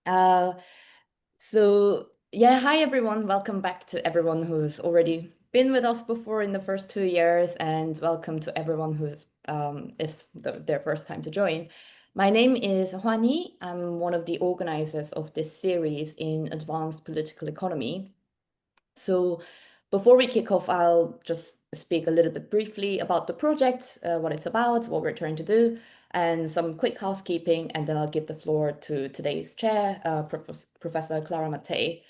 Uh, hi everyone. Welcome back to everyone who's already been with us before in the first 2 years, and welcome to everyone who's their first time to join. My name is Huani. I'm one of the organizers of this series in advanced political economy. So before we kick off, I'll just speak a little bit briefly about the project, what it's about, what we're trying to do, and some quick housekeeping, and then I'll give the floor to today's chair, Professor Clara Mattei.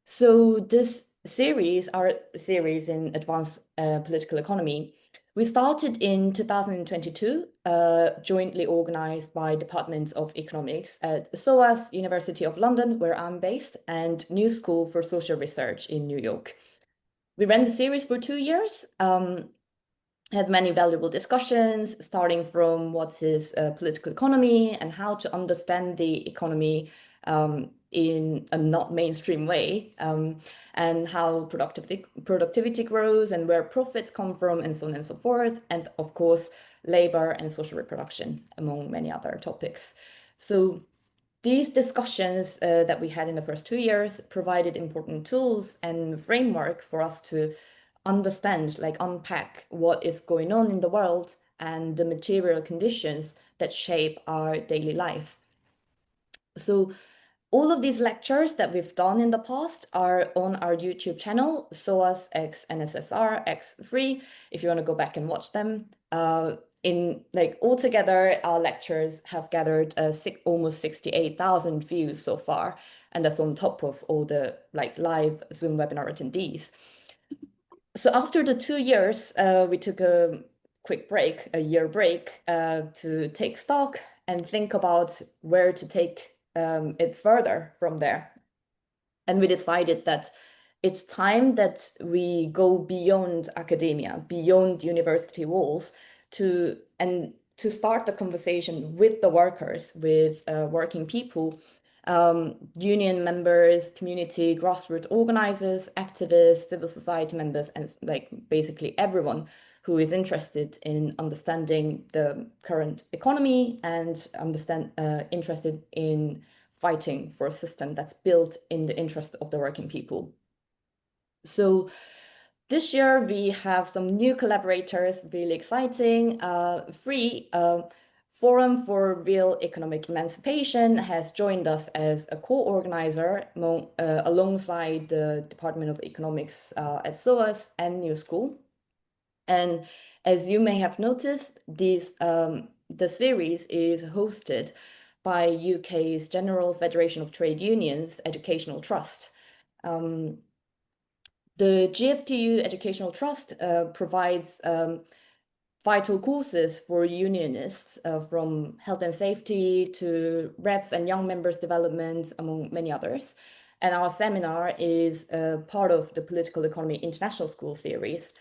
So this series, our series in advanced political economy, we started in 2022, jointly organized by departments of economics at SOAS, University of London, where I'm based, and New School for Social Research in New York. We ran the series for 2 years, had many valuable discussions, starting from what is political economy and how to understand the economy in a not mainstream way, and how productivity grows and where profits come from, and so on and so forth. And of course, labor and social reproduction, among many other topics. So these discussions that we had in the first 2 years provided important tools and framework for us to understand, like unpack what is going on in the world and the material conditions that shape our daily life. So all of these lectures that we've done in the past are on our YouTube channel, SOAS X NSSR X free, if you want to go back and watch them. Altogether, our lectures have gathered almost 68,000 views so far, and that's on top of all the live Zoom webinar attendees. So after the 2 years, we took a quick break, a year break, to take stock and think about where to take it further from there. And we decided that it's time that we go beyond academia, beyond university walls, to start the conversation with the workers, with working people, union members, community, grassroots organizers, activists, civil society members, and basically everyone who is interested in understanding the current economy and interested in fighting for a system that's built in the interest of the working people. So this year we have some new collaborators, really exciting. Free Forum for Real Economic Emancipation has joined us as a co-organizer alongside the Department of Economics at SOAS and New School. And as you may have noticed, the series is hosted by UK's General Federation of Trade Unions Educational Trust. The GFTU Educational Trust provides vital courses for unionists from health and safety to reps and young members development, among many others. And our seminar is part of the Political Economy International School series.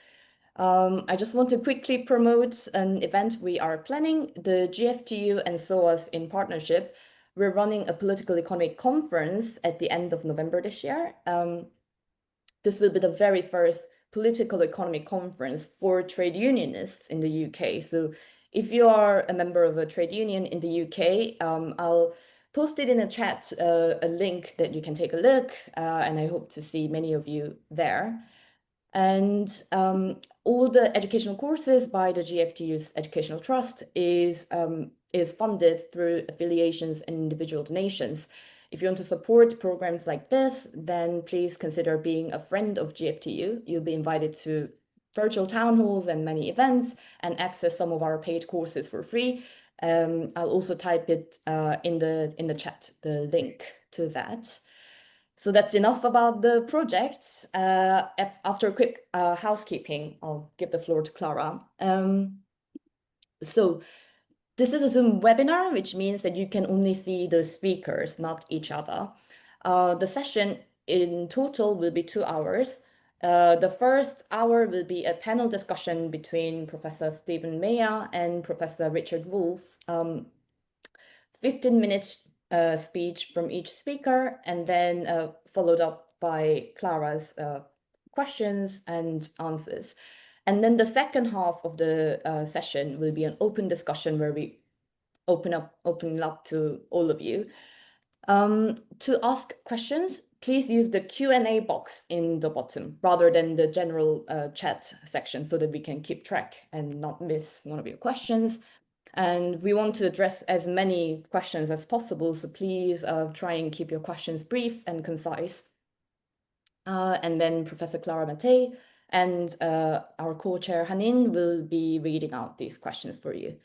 I just want to quickly promote an event we are planning. The GFTU and SOAS in partnership, we're running a political economy conference at the end of November this year. This will be the very first political economy conference for trade unionists in the UK. So if you are a member of a trade union in the UK, I'll post it in a chat, a link that you can take a look, and I hope to see many of you there. And all the educational courses by the GFTU's Educational Trust is funded through affiliations and individual donations. If you want to support programs like this, then please consider being a friend of GFTU. You'll be invited to virtual town halls and many events and access some of our paid courses for free. I'll also type it in the chat, the link to that. So that's enough about the project. After a quick housekeeping, I'll give the floor to Clara. So this is a Zoom webinar, which means that you can only see the speakers, not each other. The session in total will be 2 hours. The first hour will be a panel discussion between Professor Stephen Maher and Professor Richard Wolff. 15 minutes speech from each speaker, and then followed up by Clara's questions and answers. And then the second half of the session will be an open discussion where we open up to all of you. To ask questions, please use the Q&A box in the bottom rather than the general chat section so that we can keep track and not miss one of your questions. And we want to address as many questions as possible, so please try and keep your questions brief and concise. And then Professor Clara Mattei and our co-chair Hanin will be reading out these questions for you.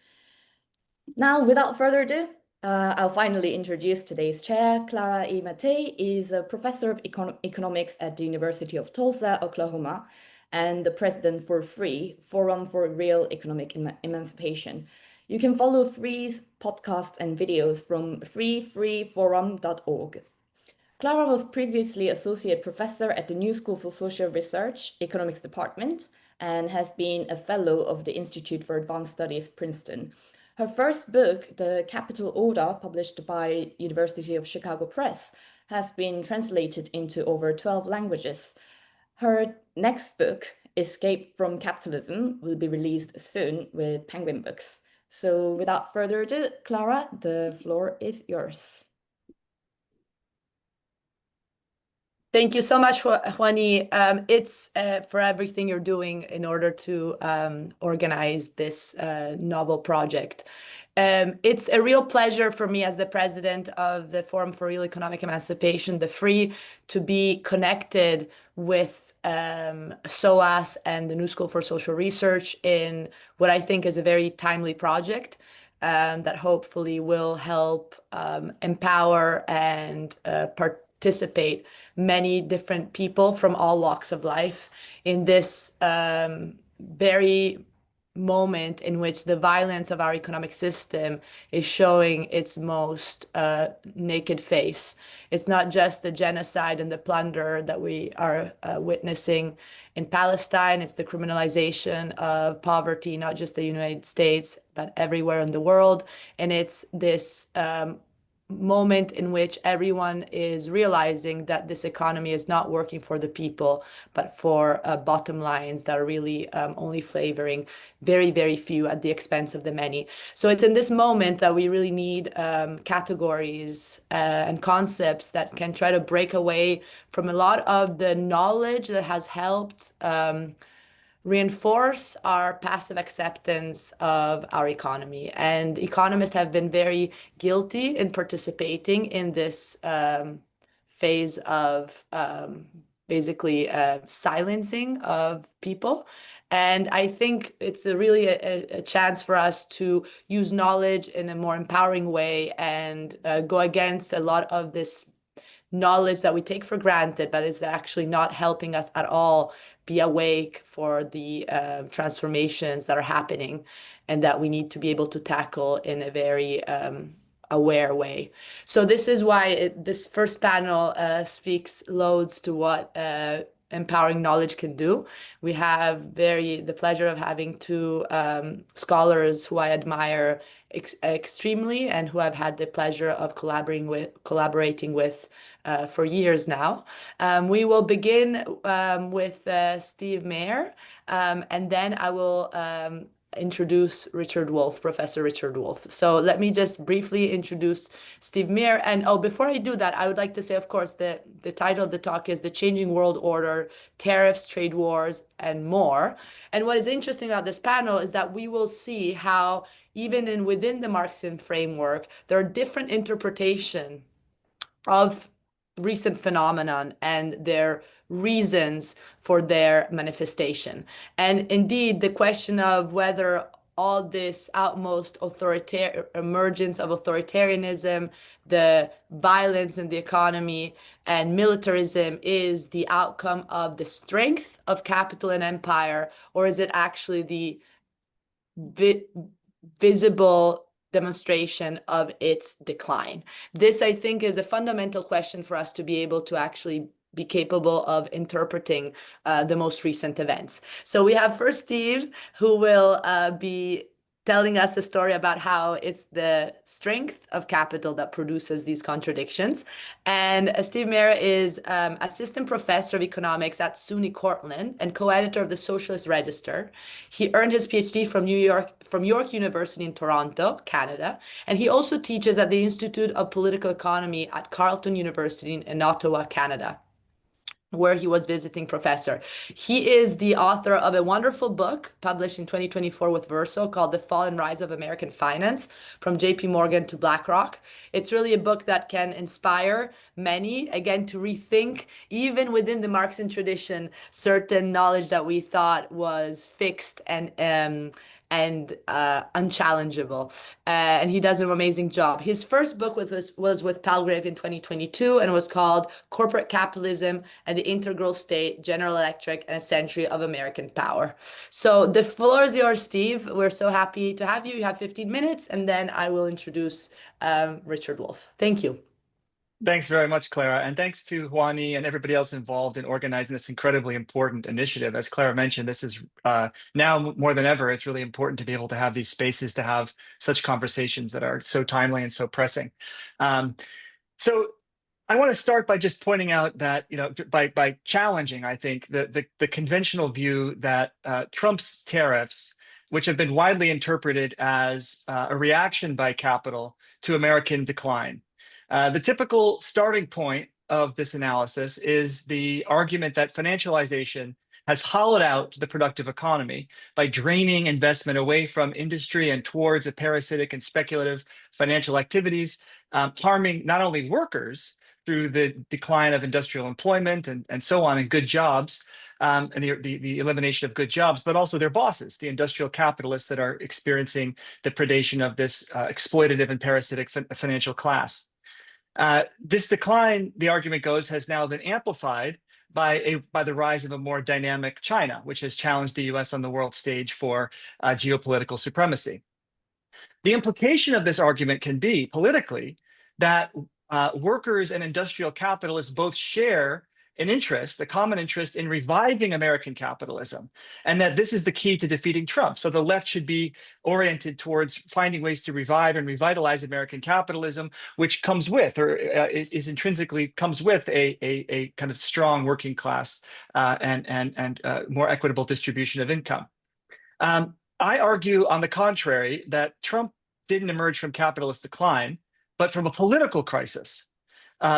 Now, without further ado, I'll finally introduce today's chair. Clara E. Mattei is a professor of economics at the University of Tulsa, Oklahoma, and the president for FREE, Forum for Real Economic Emancipation. You can follow FREE's podcasts and videos from freeforum.org. Clara was previously associate professor at the New School for Social Research, Economics Department, and has been a fellow of the Institute for Advanced Studies, Princeton. Her first book, The Capital Order, published by University of Chicago Press, has been translated into over 12 languages. Her next book, Escape from Capitalism, will be released soon with Penguin Books. So without further ado, Clara, the floor is yours. Thank you so much, Juani. It's for everything you're doing in order to organize this novel project. It's a real pleasure for me as the president of the Forum for Real Economic Emancipation, the FREE, to be connected with SOAS and the New School for Social Research in what I think is a very timely project that hopefully will help empower and participate many different people from all walks of life in this very moment in which the violence of our economic system is showing its most naked face. It's not just the genocide and the plunder that we are witnessing in Palestine. It's the criminalization of poverty, not just the United States, but everywhere in the world. And it's this moment in which everyone is realizing that this economy is not working for the people, but for bottom lines that are really only flavoring very, very few at the expense of the many. So it's in this moment that we really need categories and concepts that can try to break away from a lot of the knowledge that has helped reinforce our passive acceptance of our economy. And economists have been very guilty in participating in this phase of basically silencing of people. And I think it's really a chance for us to use knowledge in a more empowering way and go against a lot of this knowledge that we take for granted, but is actually not helping us at all be awake for the transformations that are happening and that we need to be able to tackle in a very aware way. So this is why this first panel speaks loads to what empowering knowledge can do. We have the pleasure of having two scholars who I admire extremely and who I've had the pleasure of collaborating with for years now. We will begin with Steve Maher, and then I will introduce Richard Wolff, Professor Richard Wolff. So let me just briefly introduce Steve Maher. And before I do that, I would like to say, of course, the title of the talk is The Changing World Order, Tariffs, Trade Wars, and More. And what is interesting about this panel is that we will see how even within the Marxian framework, there are different interpretations of recent phenomenon and their reasons for their manifestation. And indeed, the question of whether all this outmost emergence of authoritarianism, the violence in the economy, and militarism is the outcome of the strength of capital and empire, or is it actually the visible demonstration of its decline? This, I think, is a fundamental question for us to be able to actually be capable of interpreting the most recent events. So we have first Steve, who will be telling us a story about how it's the strength of capital that produces these contradictions. And Steve Maher is assistant professor of economics at SUNY Cortland and co-editor of the Socialist Register. He earned his PhD from York University in Toronto, Canada, and he also teaches at the Institute of Political Economy at Carleton University in Ottawa, Canada, where he was visiting professor. He is the author of a wonderful book published in 2024 with Verso called The Fall and Rise of American Finance, from JP Morgan to BlackRock. It's really a book that can inspire many, again, to rethink, even within the Marxian tradition, certain knowledge that we thought was fixed and unchallengeable. And he does an amazing job. His first book was with Palgrave in 2022 and was called Corporate Capitalism and the Integral State, General Electric, and a Century of American Power. So the floor is yours, Steve. We're so happy to have you. You have 15 minutes, and then I will introduce Richard Wolff. Thank you. Thanks very much, Clara. And thanks to Juani and everybody else involved in organizing this incredibly important initiative. As Clara mentioned, this is now more than ever, it's really important to be able to have these spaces to have such conversations that are so timely and so pressing. So I want to start by just pointing out that, by challenging, I think, the conventional view that Trump's tariffs, which have been widely interpreted as a reaction by capital to American decline. The typical starting point of this analysis is the argument that financialization has hollowed out the productive economy by draining investment away from industry and towards a parasitic and speculative financial activities, harming not only workers through the decline of industrial employment and so on, and good jobs, and the elimination of good jobs, but also their bosses, the industrial capitalists that are experiencing the predation of this exploitative and parasitic financial class. This decline, the argument goes, has now been amplified by the rise of a more dynamic China, which has challenged the US on the world stage for geopolitical supremacy. The implication of this argument can be politically that workers and industrial capitalists both share an interest, a common interest in reviving American capitalism, and that this is the key to defeating Trump. So the left should be oriented towards finding ways to revive and revitalize American capitalism, which comes with, or is intrinsically comes with a kind of strong working class and more equitable distribution of income. I argue, on the contrary, that Trump didn't emerge from capitalist decline, but from a political crisis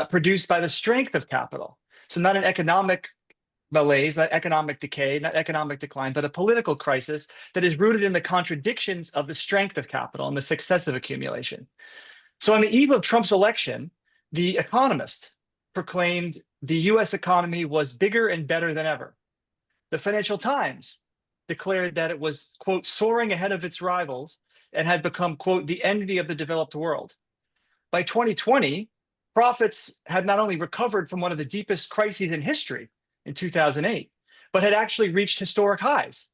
produced by the strength of capital. So not an economic malaise, not economic decay, not economic decline, but a political crisis that is rooted in the contradictions of the strength of capital and the success of accumulation. So on the eve of Trump's election, The Economist proclaimed the US economy was bigger and better than ever. The Financial Times declared that it was, quote, soaring ahead of its rivals and had become, quote, the envy of the developed world. By 2020, profits had not only recovered from one of the deepest crises in history in 2008, but had actually reached historic highs.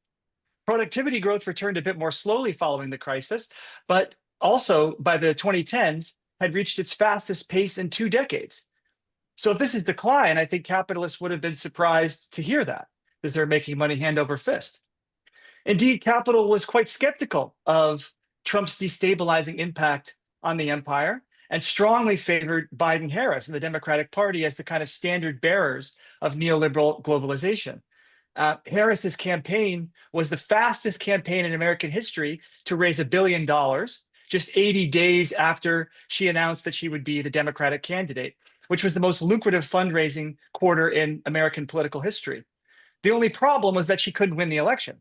Productivity growth returned a bit more slowly following the crisis, but also by the 2010s had reached its fastest pace in 2 decades. So if this is decline, I think capitalists would have been surprised to hear that, as they're making money hand over fist. Indeed, capital was quite skeptical of Trump's destabilizing impact on the empire, and strongly favored Biden-Harris and the Democratic Party as the kind of standard bearers of neoliberal globalization. Harris's campaign was the fastest campaign in American history to raise $1 billion, just 80 days after she announced that she would be the Democratic candidate, which was the most lucrative fundraising quarter in American political history. The only problem was that she couldn't win the election.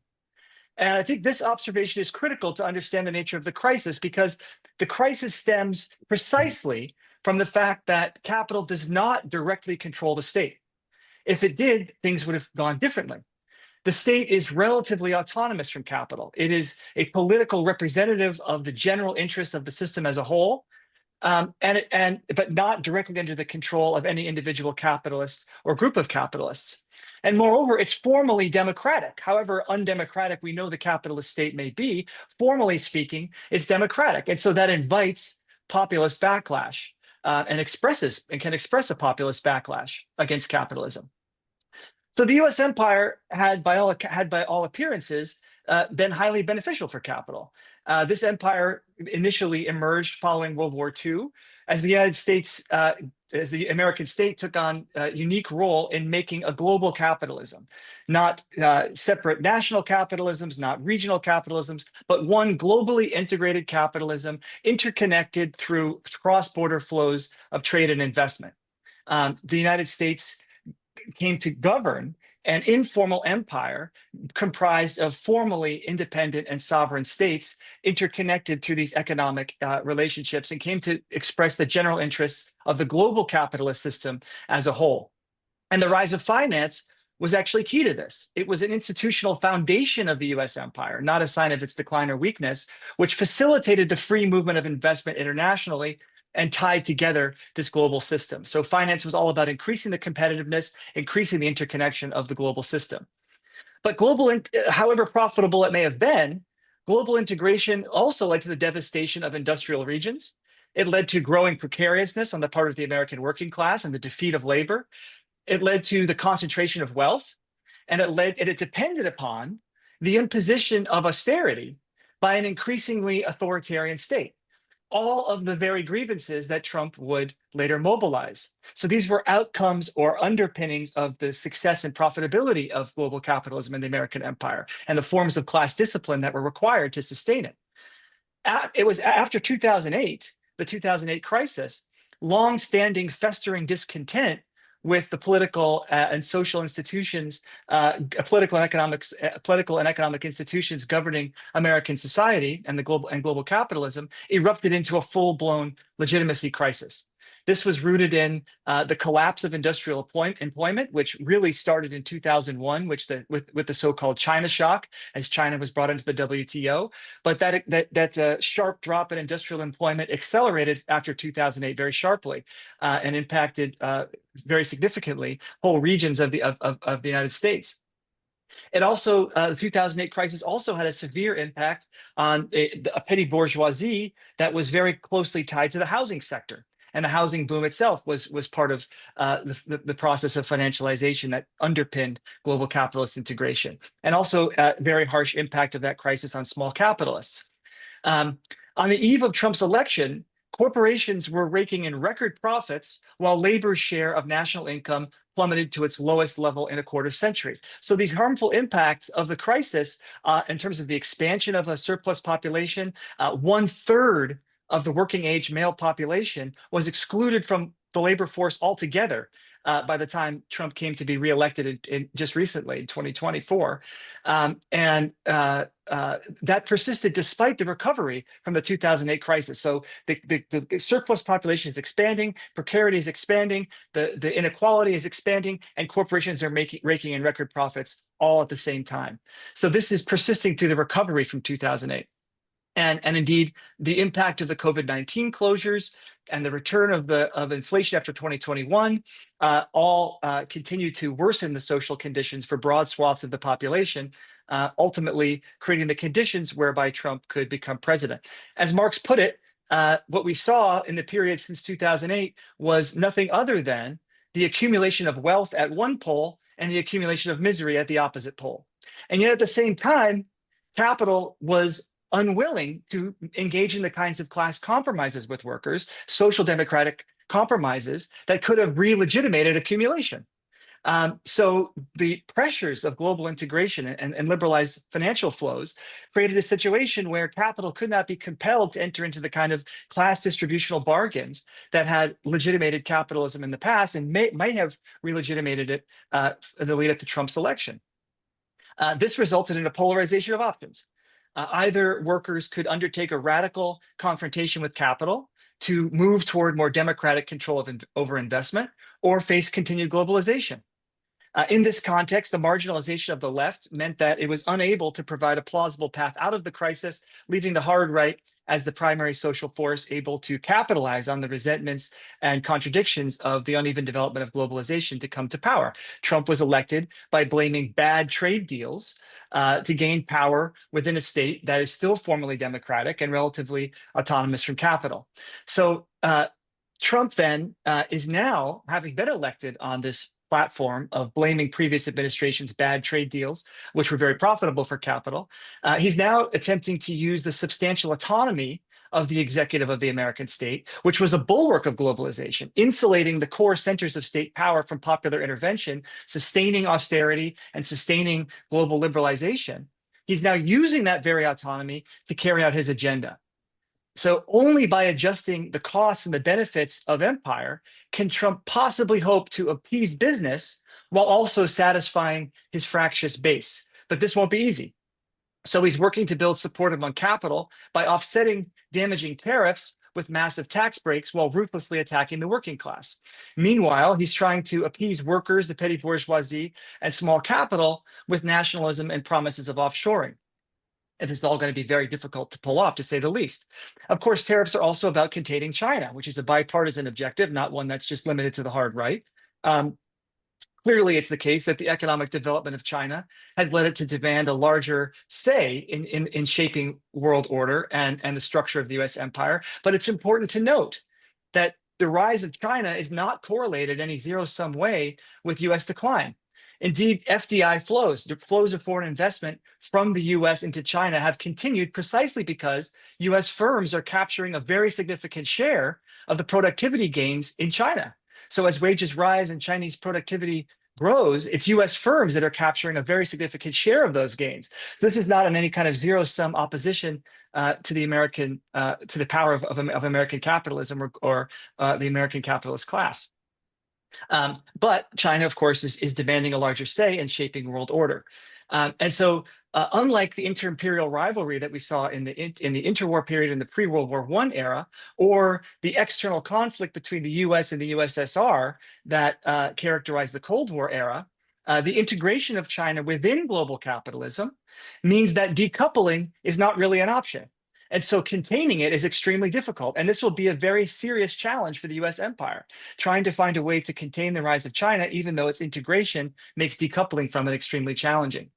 And I think this observation is critical to understand the nature of the crisis, because the crisis stems precisely from the fact that capital does not directly control the state. If it did, things would have gone differently. The state is relatively autonomous from capital. It is a political representative of the general interests of the system as a whole, but not directly under the control of any individual capitalist or group of capitalists. And moreover, it's formally democratic. However undemocratic we know the capitalist state may be, formally speaking, it's democratic. And so that invites populist backlash and can express a populist backlash against capitalism. So the US empire had by all appearances, been highly beneficial for capital. This empire initially emerged following World War II as the United States, as the American state took on a unique role in making a global capitalism, not separate national capitalisms, not regional capitalisms, but one globally integrated capitalism interconnected through cross-border flows of trade and investment. The United States came to govern an informal empire comprised of formally independent and sovereign states interconnected through these economic relationships, and came to express the general interests of the global capitalist system as a whole. And the rise of finance was actually key to this. It was an institutional foundation of the US empire, not a sign of its decline or weakness, which facilitated the free movement of investment internationally and tied together this global system. So finance was all about increasing the competitiveness, increasing the interconnection of the global system. But however profitable it may have been, global integration also led to the devastation of industrial regions. It led to growing precariousness on the part of the American working class and the defeat of labor. It led to the concentration of wealth, and it depended upon the imposition of austerity by an increasingly authoritarian state. All of the very grievances that Trump would later mobilize. So these were outcomes or underpinnings of the success and profitability of global capitalism in the American empire and the forms of class discipline that were required to sustain it. It was after 2008, the 2008 crisis, long-standing festering discontent with the political and social institutions, political and economic institutions governing American society and global capitalism erupted into a full-blown legitimacy crisis. This was rooted in the collapse of industrial employment, which really started in 2001, with the so-called China shock, as China was brought into the WTO. But that sharp drop in industrial employment accelerated after 2008 very sharply and impacted very significantly whole regions of the United States. It also, the 2008 crisis also had a severe impact on a petty bourgeoisie that was very closely tied to the housing sector. And the housing boom itself was part of the process of financialization that underpinned global capitalist integration. And also a very harsh impact of that crisis on small capitalists. On the eve of Trump's election, corporations were raking in record profits while labor's share of national income plummeted to its lowest level in a quarter century. So these harmful impacts of the crisis in terms of the expansion of a surplus population, 1/3 of the working age male population was excluded from the labor force altogether by the time Trump came to be reelected in just recently in 2024. That persisted despite the recovery from the 2008 crisis. So the surplus population is expanding, precarity is expanding, the inequality is expanding, and corporations are raking in record profits all at the same time. So this is persisting through the recovery from 2008. And indeed, the impact of the COVID-19 closures and the return of inflation after 2021 all continue to worsen the social conditions for broad swaths of the population, ultimately creating the conditions whereby Trump could become president. As Marx put it, what we saw in the period since 2008 was nothing other than the accumulation of wealth at one pole and the accumulation of misery at the opposite pole. And yet at the same time, capital was unwilling to engage in the kinds of class compromises with workers, social democratic compromises that could have re-legitimated accumulation. So the pressures of global integration and liberalized financial flows created a situation where capital could not be compelled to enter into the kind of class distributional bargains that had legitimated capitalism in the past and might have re-legitimated it in the lead up to Trump's election. This resulted in a polarization of options. Either workers could undertake a radical confrontation with capital to move toward more democratic control over investment, or face continued globalization. In this context, the marginalization of the left meant that it was unable to provide a plausible path out of the crisis, leaving the hard right as the primary social force able to capitalize on the resentments and contradictions of the uneven development of globalization to come to power. Trump was elected by blaming bad trade deals to gain power within a state that is still formally democratic and relatively autonomous from capital. So Trump then is now, having been elected on this platform of blaming previous administrations' bad trade deals, which were very profitable for capital. He's now attempting to use the substantial autonomy of the executive of the American state, which was a bulwark of globalization, insulating the core centers of state power from popular intervention, sustaining austerity and sustaining global liberalization. He's now using that very autonomy to carry out his agenda. So only by adjusting the costs and the benefits of empire can Trump possibly hope to appease business while also satisfying his fractious base. But this won't be easy. So he's working to build support among capital by offsetting damaging tariffs with massive tax breaks while ruthlessly attacking the working class. Meanwhile, he's trying to appease workers, the petty bourgeoisie, and small capital with nationalism and promises of offshoring. And it's all going to be very difficult to pull off, to say the least. Of course, tariffs are also about containing China, which is a bipartisan objective, not one that's just limited to the hard right. Clearly, it's the case that the economic development of China has led it to demand a larger say in shaping world order and the structure of the US empire. But it's important to note that the rise of China is not correlated in any zero-sum way with US decline. Indeed, FDI flows, the flows of foreign investment from the US into China have continued precisely because US firms are capturing a very significant share of the productivity gains in China. So as wages rise and Chinese productivity grows, it's US firms that are capturing a very significant share of those gains. So this is not in any kind of zero-sum opposition to the American, to the power of American capitalism or the American capitalist class. But China, of course, is demanding a larger say in shaping world order. And so unlike the inter-imperial rivalry that we saw in the interwar period in the pre-World War I era, or the external conflict between the US and the USSR that characterized the Cold War era, the integration of China within global capitalism means that decoupling is not really an option. And so containing it is extremely difficult. And this will be a very serious challenge for the US empire, trying to find a way to contain the rise of China, even though its integration makes decoupling from it extremely challenging.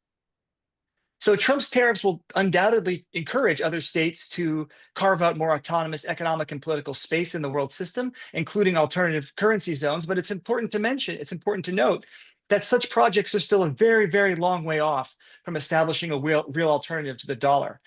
So Trump's tariffs will undoubtedly encourage other states to carve out more autonomous economic and political space in the world system, including alternative currency zones. But it's important to note that such projects are still a very, very long way off from establishing a real alternative to the dollar.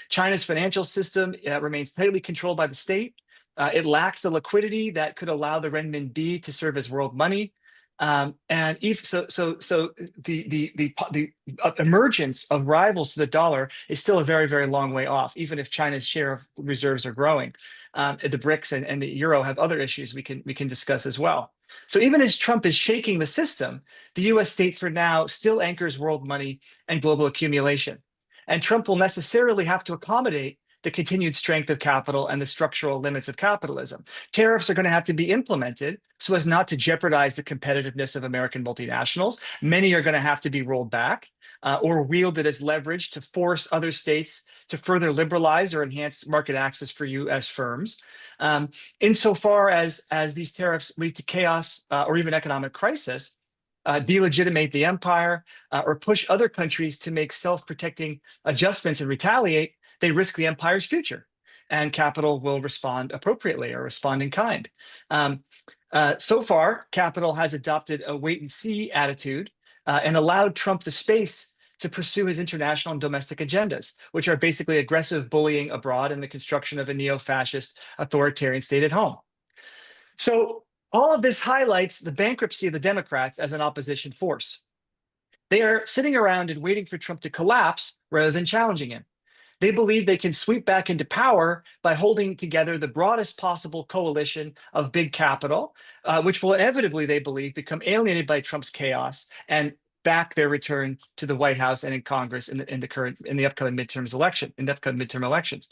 China's financial system remains tightly controlled by the state. It lacks the liquidity that could allow the renminbi to serve as world money. And if the emergence of rivals to the dollar is still a very, very long way off, even if China's share of reserves are growing. The BRICS and the euro have other issues we can discuss as well. So even as Trump is shaking the system, the US state for now still anchors world money and global accumulation. And Trump will necessarily have to accommodate the continued strength of capital and the structural limits of capitalism. Tariffs are going to have to be implemented so as not to jeopardize the competitiveness of American multinationals. Many are going to have to be rolled back or wielded as leverage to force other states to further liberalize or enhance market access for US firms. Insofar as these tariffs lead to chaos or even economic crisis, delegitimate the empire, or push other countries to make self-protecting adjustments and retaliate, they risk the empire's future, and capital will respond appropriately or respond in kind. So far, capital has adopted a wait-and-see attitude and allowed Trump the space to pursue his international and domestic agendas, which are basically aggressive bullying abroad and the construction of a neo-fascist authoritarian state at home. So all of this highlights the bankruptcy of the Democrats as an opposition force. They are sitting around and waiting for Trump to collapse rather than challenging him. They believe they can sweep back into power by holding together the broadest possible coalition of big capital, which will inevitably, they believe, become alienated by Trump's chaos and back their return to the White House and in Congress in the upcoming midterm elections.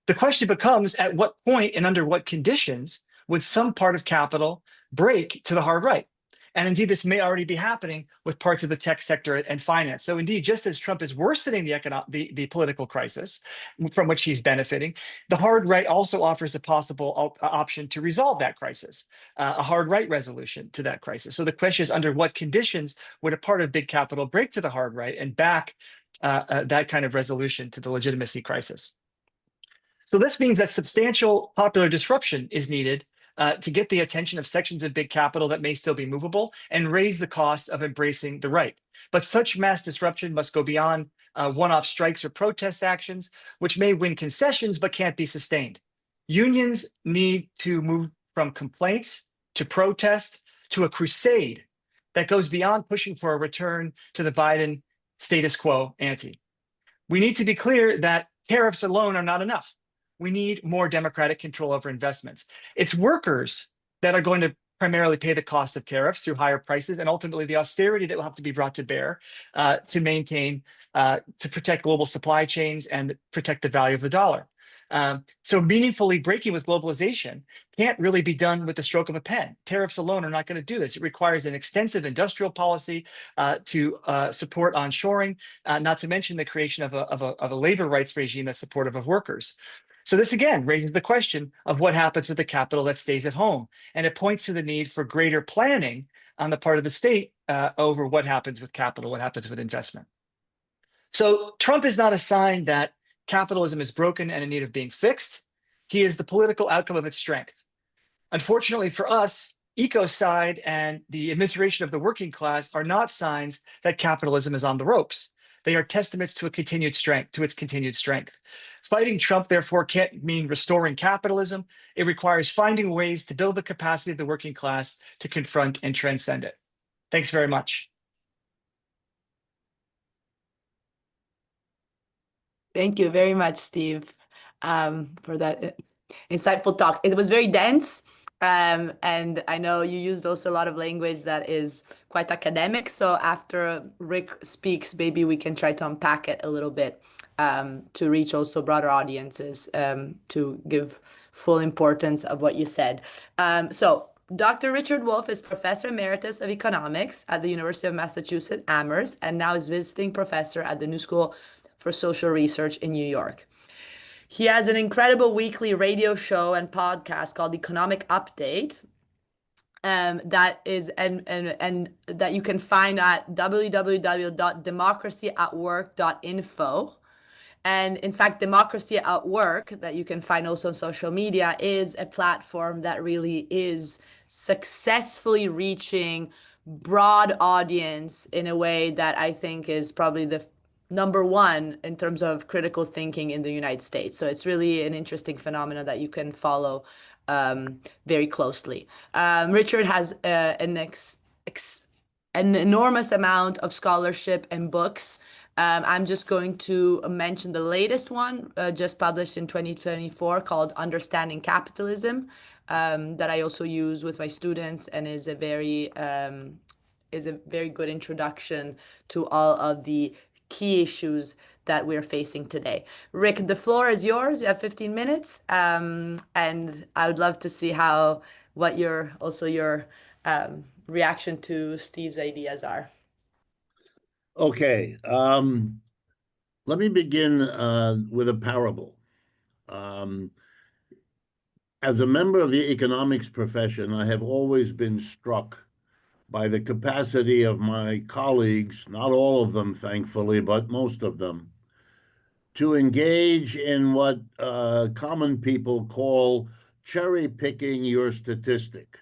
The question becomes, at what point and under what conditions would some part of capital break to the hard right? And indeed, this may already be happening with parts of the tech sector and finance. So indeed, just as Trump is worsening the political crisis from which he's benefiting, the hard right also offers a possible option to resolve that crisis, a hard right resolution to that crisis. So the question is, under what conditions would a part of big capital break to the hard right and back that kind of resolution to the legitimacy crisis? So this means that substantial popular disruption is needed to get the attention of sections of big capital that may still be movable and raise the cost of embracing the right. But such mass disruption must go beyond one-off strikes or protest actions, which may win concessions but can't be sustained. Unions need to move from complaints to protest to a crusade that goes beyond pushing for a return to the Biden status quo ante. We need to be clear that tariffs alone are not enough. We need more democratic control over investments. It's workers that are going to primarily pay the cost of tariffs through higher prices and ultimately the austerity that will have to be brought to bear to maintain, to protect global supply chains and protect the value of the dollar. So meaningfully breaking with globalization can't really be done with the stroke of a pen. Tariffs alone are not going to do this. It requires an extensive industrial policy to support onshoring, not to mention the creation of a labor rights regime that's supportive of workers. So this again raises the question of what happens with the capital that stays at home. And it points to the need for greater planning on the part of the state over what happens with capital, what happens with investment. So Trump is not a sign that capitalism is broken and in need of being fixed. He is the political outcome of its strength. Unfortunately for us, ecocide and the immiseration of the working class are not signs that capitalism is on the ropes. They are testaments to its continued strength. Fighting Trump, therefore, can't mean restoring capitalism. It requires finding ways to build the capacity of the working class to confront and transcend it. Thanks very much. Thank you very much, Steve, for that insightful talk. It was very dense, and I know you used also a lot of language that is quite academic. So after Rick speaks, maybe we can try to unpack it a little bit to reach also broader audiences to give full importance of what you said. So Dr. Richard Wolff is Professor Emeritus of Economics at the University of Massachusetts, Amherst, and now is visiting professor at the New School for Social Research in New York. He has an incredible weekly radio show and podcast called Economic Update, that is and that you can find at www.democracyatwork.info. And in fact, Democracy at Work, that you can find also on social media, is a platform that really is successfully reaching broad audience in a way that I think is probably the number one in terms of critical thinking in the United States. So it's really an interesting phenomenon that you can follow very closely. Richard has an enormous amount of scholarship and books. I'm just going to mention the latest one, just published in 2024, called Understanding Capitalism, that I also use with my students and is a very good introduction to all of the key issues that we're facing today. Rick, the floor is yours. You have 15 minutes, and I would love to see what your reaction to Steve's ideas are. Okay, let me begin with a parable. As a member of the economics profession, I have always been struck by the capacity of my colleagues, not all of them, thankfully, but most of them, to engage in what common people call cherry picking your statistic.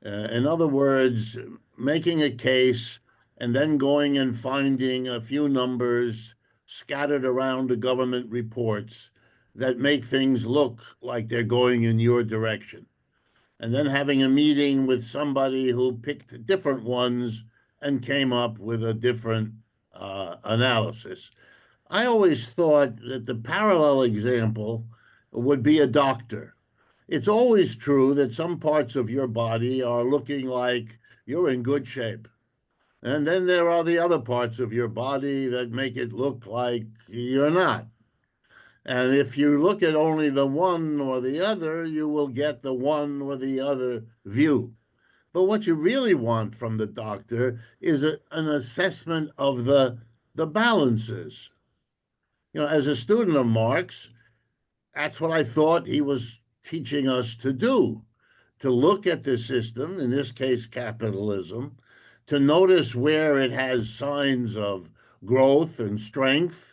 In other words, making a case and then going and finding a few numbers scattered around the government reports that make things look like they're going in your direction. And then having a meeting with somebody who picked different ones and came up with a different analysis. I always thought that the parallel example would be a doctor. It's always true that some parts of your body are looking like you're in good shape. And then there are the other parts of your body that make it look like you're not. And if you look at only the one or the other, you will get the one or the other view. But what you really want from the doctor is an assessment of the balances. You know, as a student of Marx, that's what I thought he was teaching us to do, to look at the system, in this case, capitalism, to notice where it has signs of growth and strength,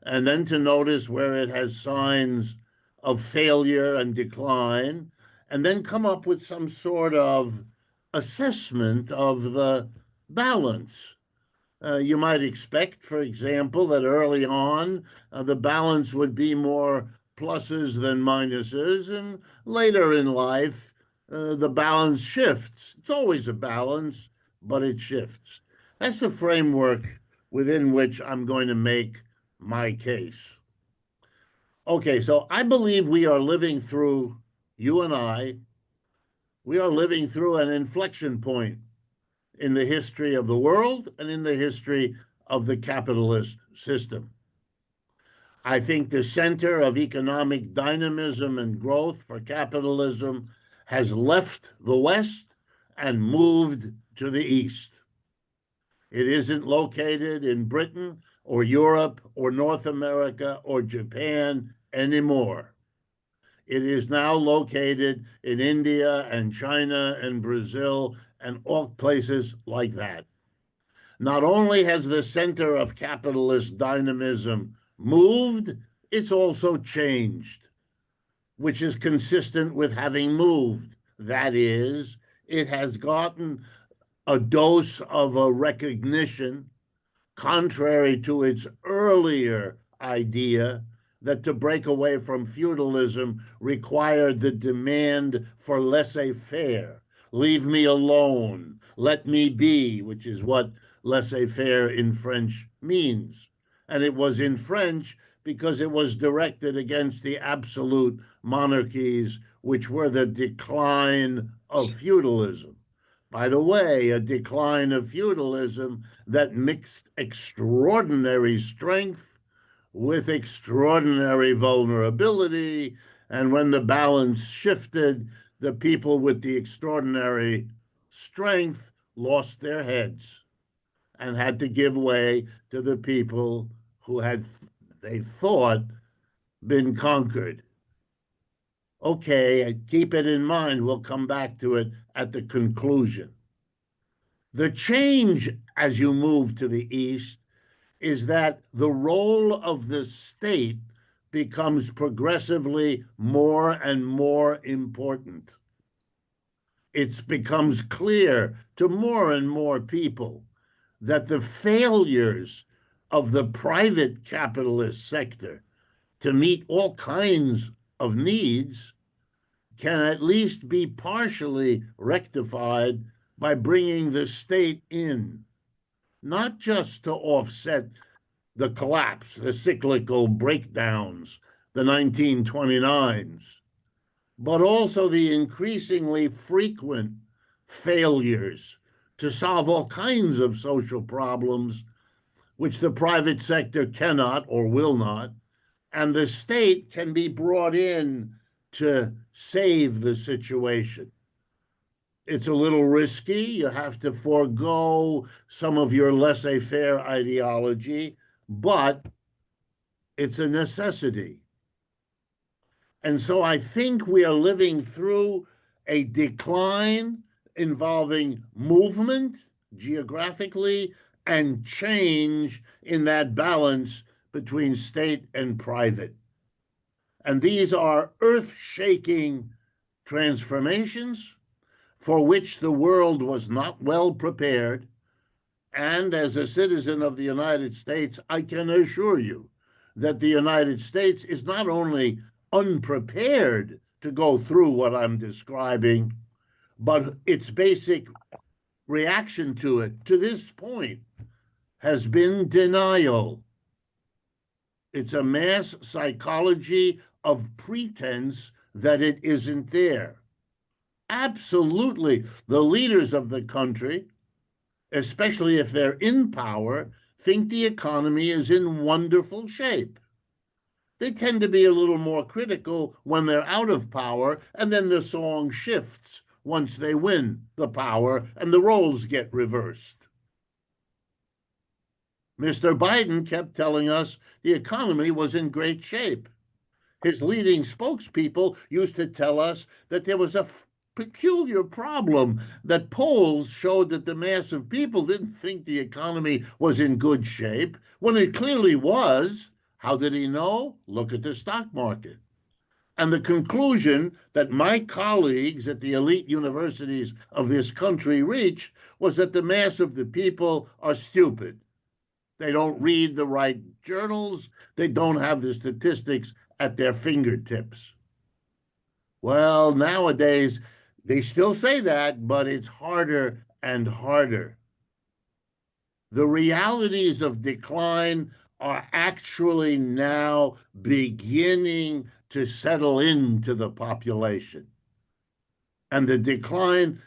and then to notice where it has signs of failure and decline, and then come up with some sort of assessment of the balance. You might expect, for example, that early on the balance would be more pluses than minuses, and later in life the balance shifts. It's always a balance, but it shifts. That's the framework within which I'm going to make my case. Okay, so I believe we are living through, you and I, we are living through an inflection point in the history of the world and in the history of the capitalist system. I think the center of economic dynamism and growth for capitalism has left the West and moved to the East. It isn't located in Britain or Europe or North America or Japan anymore. It is now located in India and China and Brazil and all places like that. Not only has the center of capitalist dynamism moved, it's also changed, which is consistent with having moved. That is, it has gotten a dose of a recognition, contrary to its earlier idea that to break away from feudalism required the demand for laissez-faire. Leave me alone, let me be, which is what laissez-faire in French means. And it was in French because it was directed against the absolute monarchies, which were the decline of feudalism. By the way, a decline of feudalism that mixed extraordinary strength with extraordinary vulnerability. And when the balance shifted, the people with the extraordinary strength lost their heads and had to give way to the people who had, they thought, been conquered. Okay, keep it in mind. We'll come back to it at the conclusion. The change as you move to the East is that the role of the state becomes progressively more and more important. It becomes clear to more and more people that the failures of the private capitalist sector to meet all kinds of needs can at least be partially rectified by bringing the state in, not just to offset the collapse, the cyclical breakdowns, the 1929s, but also the increasingly frequent failures to solve all kinds of social problems which the private sector cannot or will not, and the state can be brought in to save the situation. It's a little risky. You have to forego some of your laissez-faire ideology, but it's a necessity. And so I think we are living through a decline involving movement geographically and change in that balance between state and private. And these are earth-shaking transformations for which the world was not well prepared. And as a citizen of the United States, I can assure you that the United States is not only unprepared to go through what I'm describing, but its basic reaction to it to this point has been denial. It's a mass psychology of pretense that it isn't there. Absolutely, the leaders of the country, especially if they're in power, think the economy is in wonderful shape. They tend to be a little more critical when they're out of power, and then the song shifts once they win the power and the roles get reversed. Mr. Biden kept telling us the economy was in great shape. His leading spokespeople used to tell us that there was a peculiar problem, that polls showed that the mass of people didn't think the economy was in good shape, when it clearly was. How did he know? Look at the stock market. And the conclusion that my colleagues at the elite universities of this country reached was that the mass of the people are stupid. They don't read the right journals. They don't have the statistics at their fingertips. Well, nowadays, they still say that, but it's harder and harder. The realities of decline are actually now beginning to settle into the population. And the decline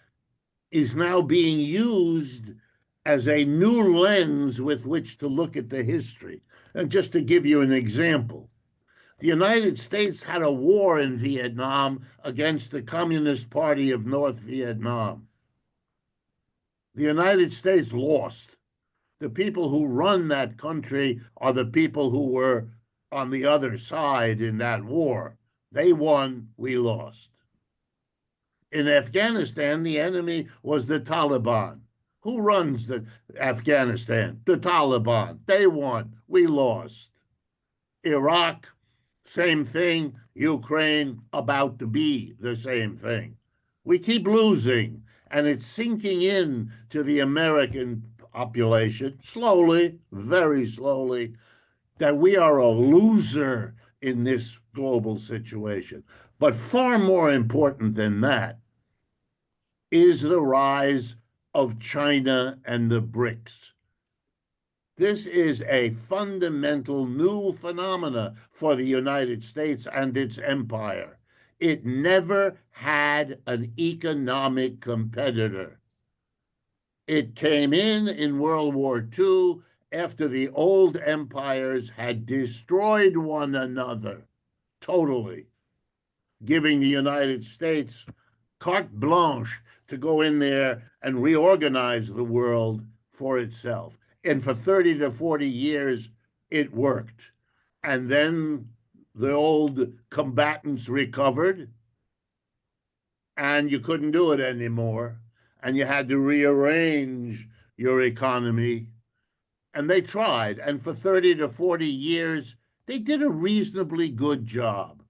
is now being used as a new lens with which to look at the history. And just to give you an example, the United States had a war in Vietnam against the Communist Party of North Vietnam. The United States lost. The people who run that country are the people who were on the other side in that war. They won, we lost. In Afghanistan, the enemy was the Taliban. Who runs Afghanistan? The Taliban. They won, we lost. Iraq, same thing. Ukraine, about to be the same thing. We keep losing, and it's sinking in to the American population, slowly, very slowly, that we are a loser in this global situation. But far more important than that is the rise of China and the BRICS. This is a fundamental new phenomena for the United States and its empire. It never had an economic competitor. It came in World War II after the old empires had destroyed one another totally, giving the United States carte blanche to go in there and reorganize the world for itself. And for 30 to 40 years, it worked. And then the old combatants recovered, and you couldn't do it anymore. And you had to rearrange your economy. And they tried. And for 30 to 40 years, they did a reasonably good job.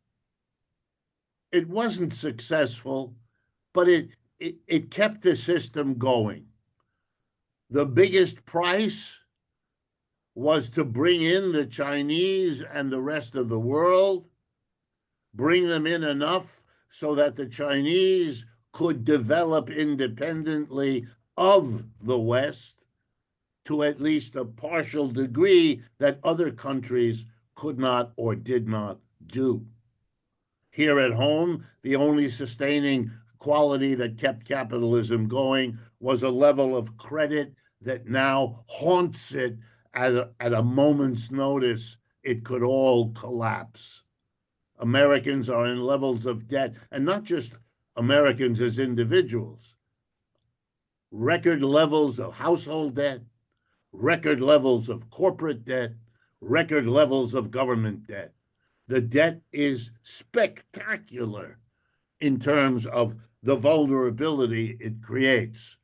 It wasn't successful, but it kept the system going. The biggest price was to bring in the Chinese and the rest of the world, bring them in enough so that the Chinese could develop independently of the West to at least a partial degree that other countries could not or did not do. Here at home, the only sustaining quality that kept capitalism going was a level of credit that now haunts it at a moment's notice. It could all collapse. Americans are in levels of debt, and not just Americans as individuals. Record levels of household debt, record levels of corporate debt, record levels of government debt. The debt is spectacular in terms of the vulnerability it creates.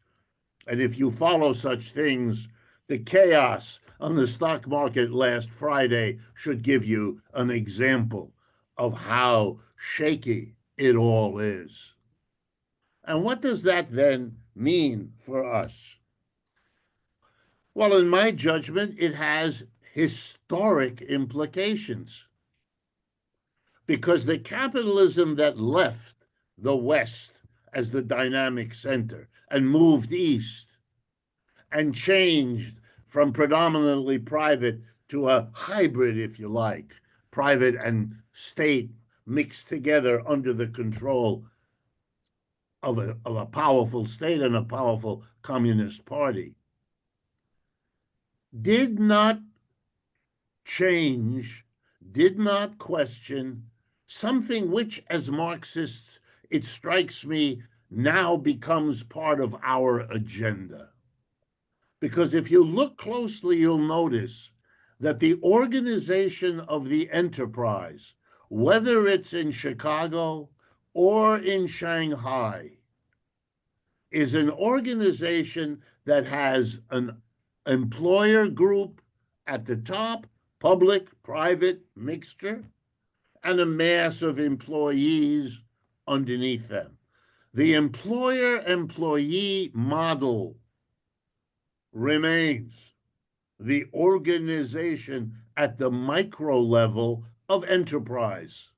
And if you follow such things, the chaos on the stock market last Friday should give you an example of how shaky it all is. And what does that then mean for us? Well, in my judgment, it has historic implications. Because the capitalism that left the West as the dynamic center and moved east and changed from predominantly private to a hybrid, if you like, private and state mixed together under the control of a powerful state and a powerful communist party, did not change, did not question something which, as Marxists, it strikes me, now becomes part of our agenda. Because if you look closely, you'll notice that the organization of the enterprise, whether it's in Chicago or in Shanghai, is an organization that has an employer group at the top, public, private, mixture, and a mass of employees underneath them. The employer-employee model remains the organization at the micro level of enterprise.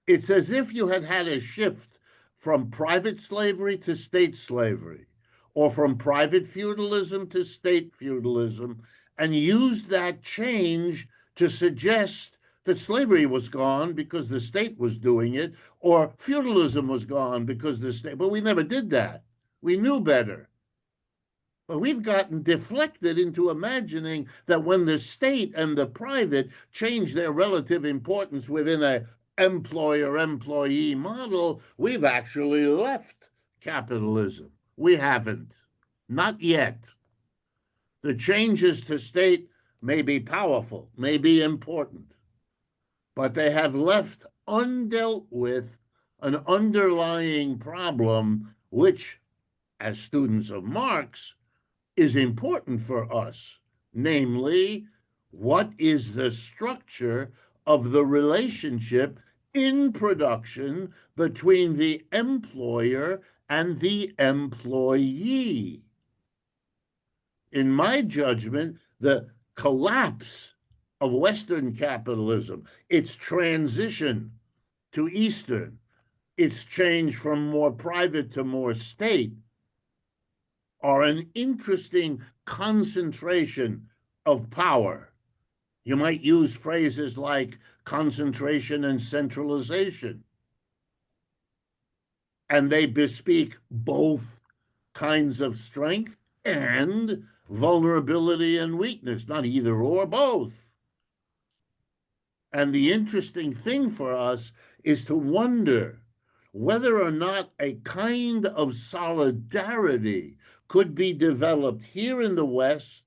It's as if you had had a shift from private slavery to state slavery, or from private feudalism to state feudalism, and used that change to suggest that slavery was gone because the state was doing it, or feudalism was gone because the state, but we never did that. We knew better. But we've gotten deflected into imagining that when the state and the private change their relative importance within a employer-employee model, we've actually left capitalism. We haven't. Not yet. The changes to state may be powerful, may be important, but they have left undealt with an underlying problem which, as students of Marx, is important for us, namely, what is the structure of the relationship in production between the employer and the employee? In my judgment, the collapse of Western capitalism, its transition to Eastern, its change from more private to more state, are an interesting concentration of power. You might use phrases like concentration and centralization. And they bespeak both kinds of strength and vulnerability and weakness, not either or, both. And the interesting thing for us is to wonder whether or not a kind of solidarity could be developed here in the West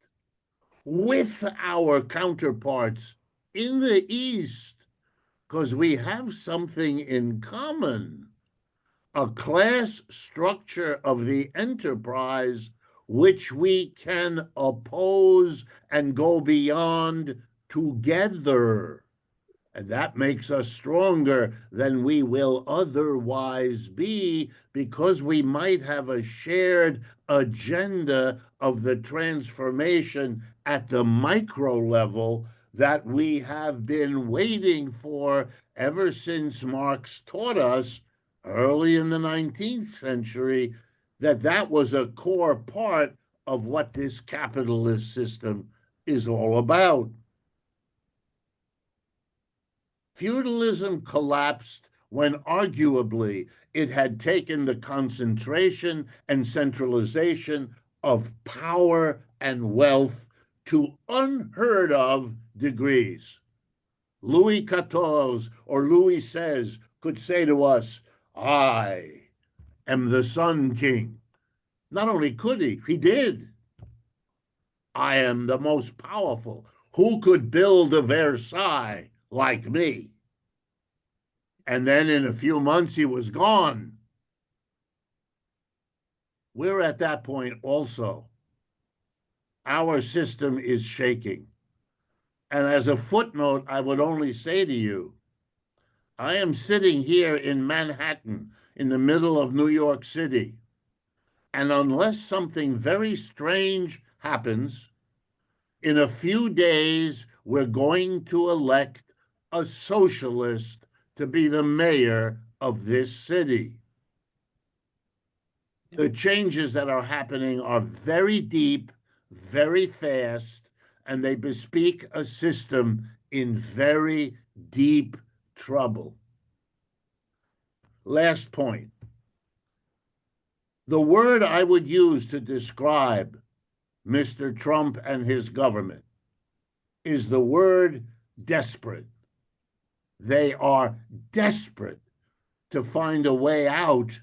with our counterparts in the East, because we have something in common, a class structure of the enterprise which we can oppose and go beyond together. And that makes us stronger than we will otherwise be, because we might have a shared agenda of the transformation at the micro level that we have been waiting for ever since Marx taught us early in the 19th century that that was a core part of what this capitalist system is all about. Feudalism collapsed when arguably it had taken the concentration and centralization of power and wealth to unheard of degrees. Louis XIV or Louis XVI could say to us, "I am the Sun King." Not only could he did. "I am the most powerful. Who could build a Versailles like me?" And then in a few months, he was gone. We're at that point also. Our system is shaking. And as a footnote, I would only say to you, I am sitting here in Manhattan, in the middle of New York City. And unless something very strange happens, in a few days, we're going to elect a socialist to be the mayor of this city. The changes that are happening are very deep, very fast, and they bespeak a system in very deep trouble. Last point. The word I would use to describe Mr. Trump and his government is the word desperate. They are desperate to find a way out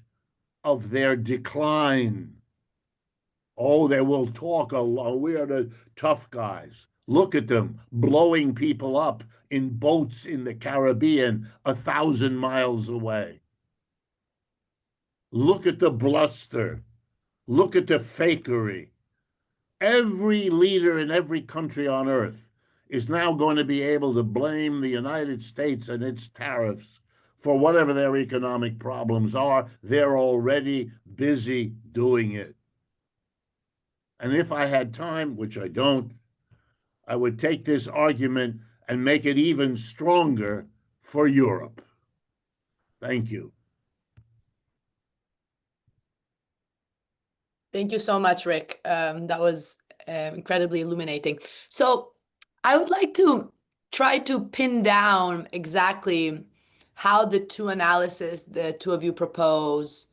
of their decline. Oh, they will talk a lot. We are the tough guys. Look at them blowing people up in boats in the Caribbean 1,000 miles away. Look at the bluster. Look at the fakery. Every leader in every country on earth is now going to be able to blame the United States and its tariffs for whatever their economic problems are. They're already busy doing it. And if I had time, which I don't, I would take this argument and make it even stronger for Europe. Thank you. Thank you so much, Rick. That was incredibly illuminating. So I would like to try to pin down exactly how the two analyses the two of you propose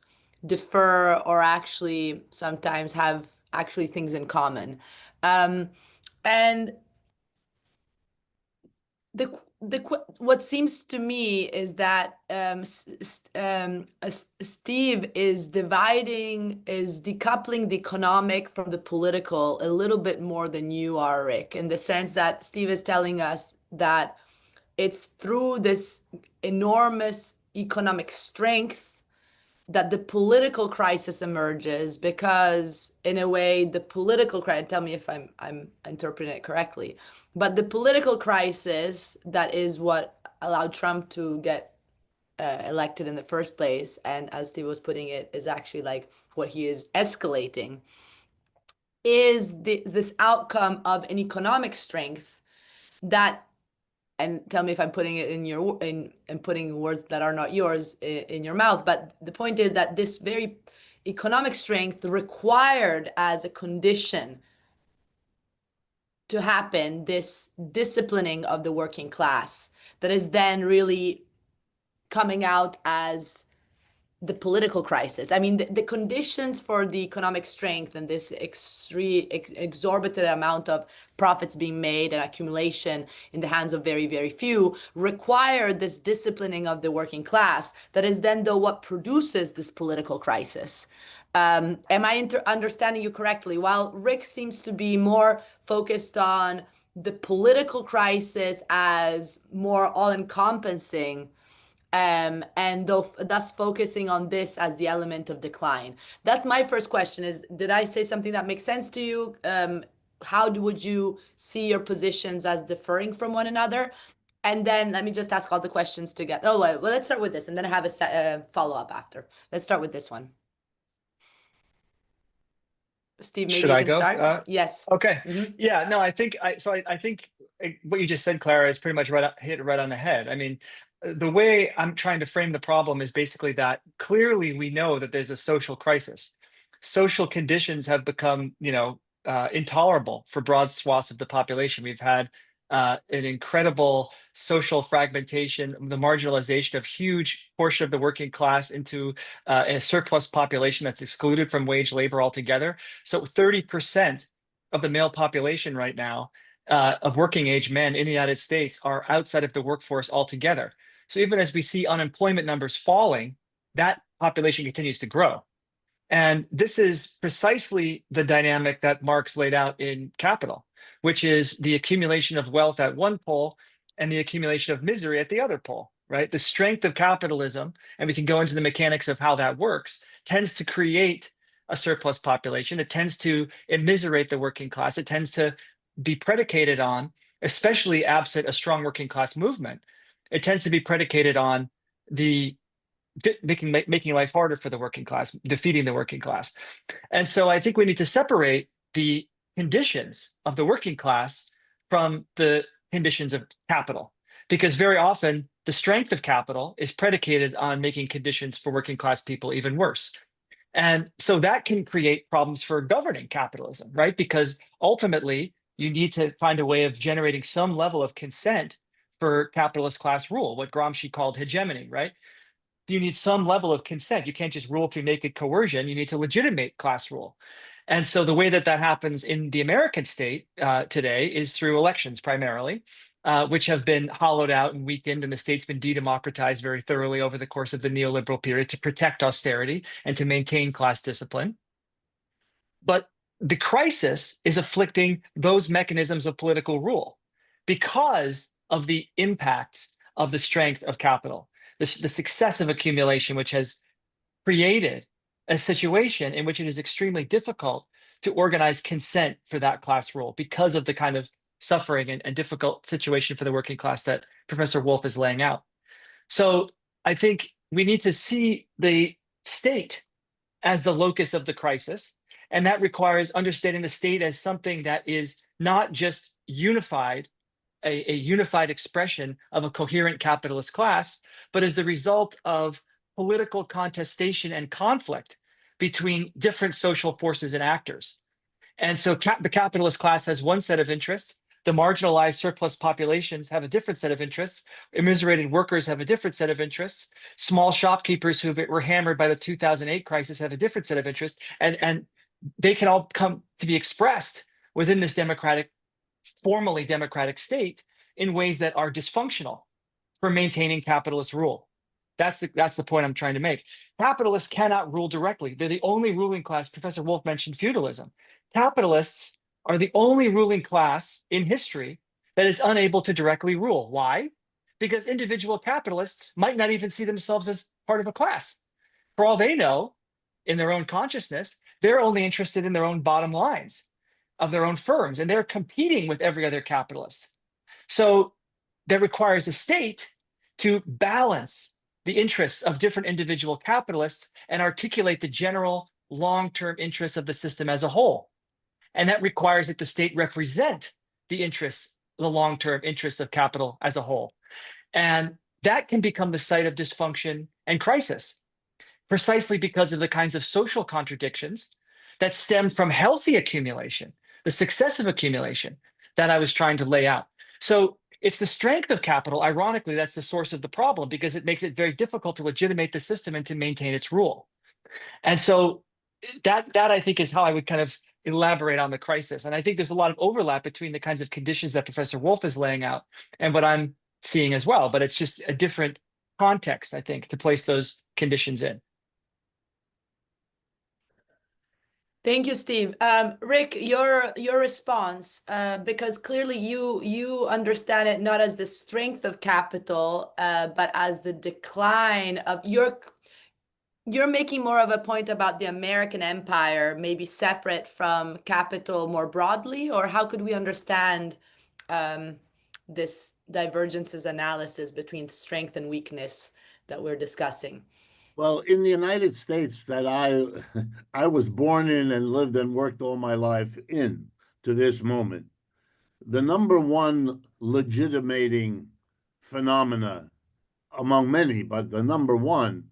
differ or actually sometimes have actually things in common. And what seems to me is that Steve is decoupling the economic from the political a little bit more than you are, Rick, in the sense that Steve is telling us that it's through this enormous economic strength that the political crisis emerges, because in a way the political crisis, tell me if I'm interpreting it correctly, but the political crisis that is what allowed Trump to get elected in the first place, and as Steve was putting it, is actually like what he is escalating, is this outcome of an economic strength that, and tell me if I'm putting it in putting words that are not yours in your mouth, but the point is that this very economic strength required as a condition to happen this disciplining of the working class that is then really coming out as the political crisis. I mean, the conditions for the economic strength and this exorbitant amount of profits being made and accumulation in the hands of very, very few require this disciplining of the working class that is then, though, what produces this political crisis. Am I understanding you correctly? While Rick seems to be more focused on the political crisis as more all-encompassing, and thus focusing on this as the element of decline. That's my first question is, did I say something that makes sense to you? How would you see your positions as differing from one another? And then let me just ask all the questions together. Oh, well, let's start with this, and then I have a follow-up after. Let's start with this one. Steve, maybe Should you I can go? start? Yes. Okay. Mhm. Yeah, no, I think what you just said, Clara, is pretty much hit it right on the head. I mean, the way I'm trying to frame the problem is basically that clearly we know that there's a social crisis. Social conditions have become, intolerable for broad swaths of the population. We've had an incredible social fragmentation, the marginalization of huge portion of the working class into a surplus population that's excluded from wage labor altogether. So 30% of the male population right now of working age men in the United States are outside of the workforce altogether. So even as we see unemployment numbers falling, that population continues to grow. And this is precisely the dynamic that Marx laid out in Capital, which is the accumulation of wealth at one pole and the accumulation of misery at the other pole, right? The strength of capitalism, and we can go into the mechanics of how that works, tends to create a surplus population. It tends to immiserate the working class. It tends to be predicated on, especially absent a strong working class movement, it tends to be predicated on the making life harder for the working class, defeating the working class. And so I think we need to separate the conditions of the working class from the conditions of capital, because very often the strength of capital is predicated on making conditions for working class people even worse. And so that can create problems for governing capitalism, right? Because ultimately you need to find a way of generating some level of consent for capitalist class rule, what Gramsci called hegemony, right? You need some level of consent. You can't just rule through naked coercion. You need to legitimate class rule. And so the way that happens in the American state today is through elections primarily, which have been hollowed out and weakened, and the state's been de-democratized very thoroughly over the course of the neoliberal period to protect austerity and to maintain class discipline. But the crisis is afflicting those mechanisms of political rule because of the impact of the strength of capital, the successive accumulation, which has created a situation in which it is extremely difficult to organize consent for that class rule because of the kind of suffering and difficult situation for the working class that Professor Wolff is laying out. So I think we need to see the state as the locus of the crisis. And that requires understanding the state as something that is not just unified, a unified expression of a coherent capitalist class, but as the result of political contestation and conflict between different social forces and actors. And so the capitalist class has one set of interests. The marginalized surplus populations have a different set of interests. Immiserated workers have a different set of interests. Small shopkeepers who were hammered by the 2008 crisis have a different set of interests. And they can all come to be expressed within this formally democratic state in ways that are dysfunctional for maintaining capitalist rule. That's the point I'm trying to make. Capitalists cannot rule directly. They're the only ruling class. Professor Wolff mentioned feudalism. Capitalists are the only ruling class in history that is unable to directly rule. Why? Because individual capitalists might not even see themselves as part of a class. For all they know, in their own consciousness, they're only interested in their own bottom lines of their own firms, and they're competing with every other capitalist. So that requires a state to balance the interests of different individual capitalists and articulate the general long-term interests of the system as a whole. And that requires that the state represent the interests, the long-term interests of capital as a whole. And that can become the site of dysfunction and crisis, precisely because of the kinds of social contradictions that stem from healthy accumulation, the successive accumulation that I was trying to lay out. So it's the strength of capital, ironically, that's the source of the problem, because it makes it very difficult to legitimate the system and to maintain its rule. And so that I think is how I would kind of elaborate on the crisis. And I think there's a lot of overlap between the kinds of conditions that Professor Wolff is laying out and what I'm seeing as well. But it's just a different context, I think, to place those conditions in. Thank you, Steve. Rick, your response, because clearly you understand it not as the strength of capital, but as the decline of you're making more of a point about the American empire, maybe separate from capital more broadly, or how could we understand this divergences analysis between strength and weakness that we're discussing? Well, in the United States that I was born in and lived and worked all my life in to this moment, the number one legitimating phenomena among many, but the number one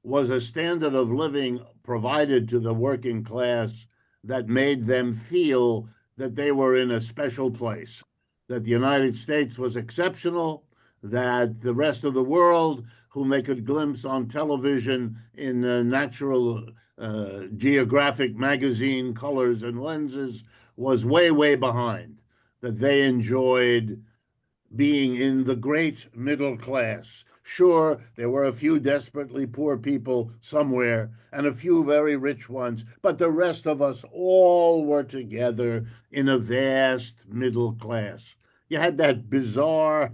was a standard of living provided to the working class that made them feel that they were in a special place, that the United States was exceptional, that the rest of the world, whom they could glimpse on television in Natural Geographic magazine colors and lenses, was way, way behind, that they enjoyed being in the great middle class. Sure, there were a few desperately poor people somewhere and a few very rich ones, but the rest of us all were together in a vast middle class. You had that bizarre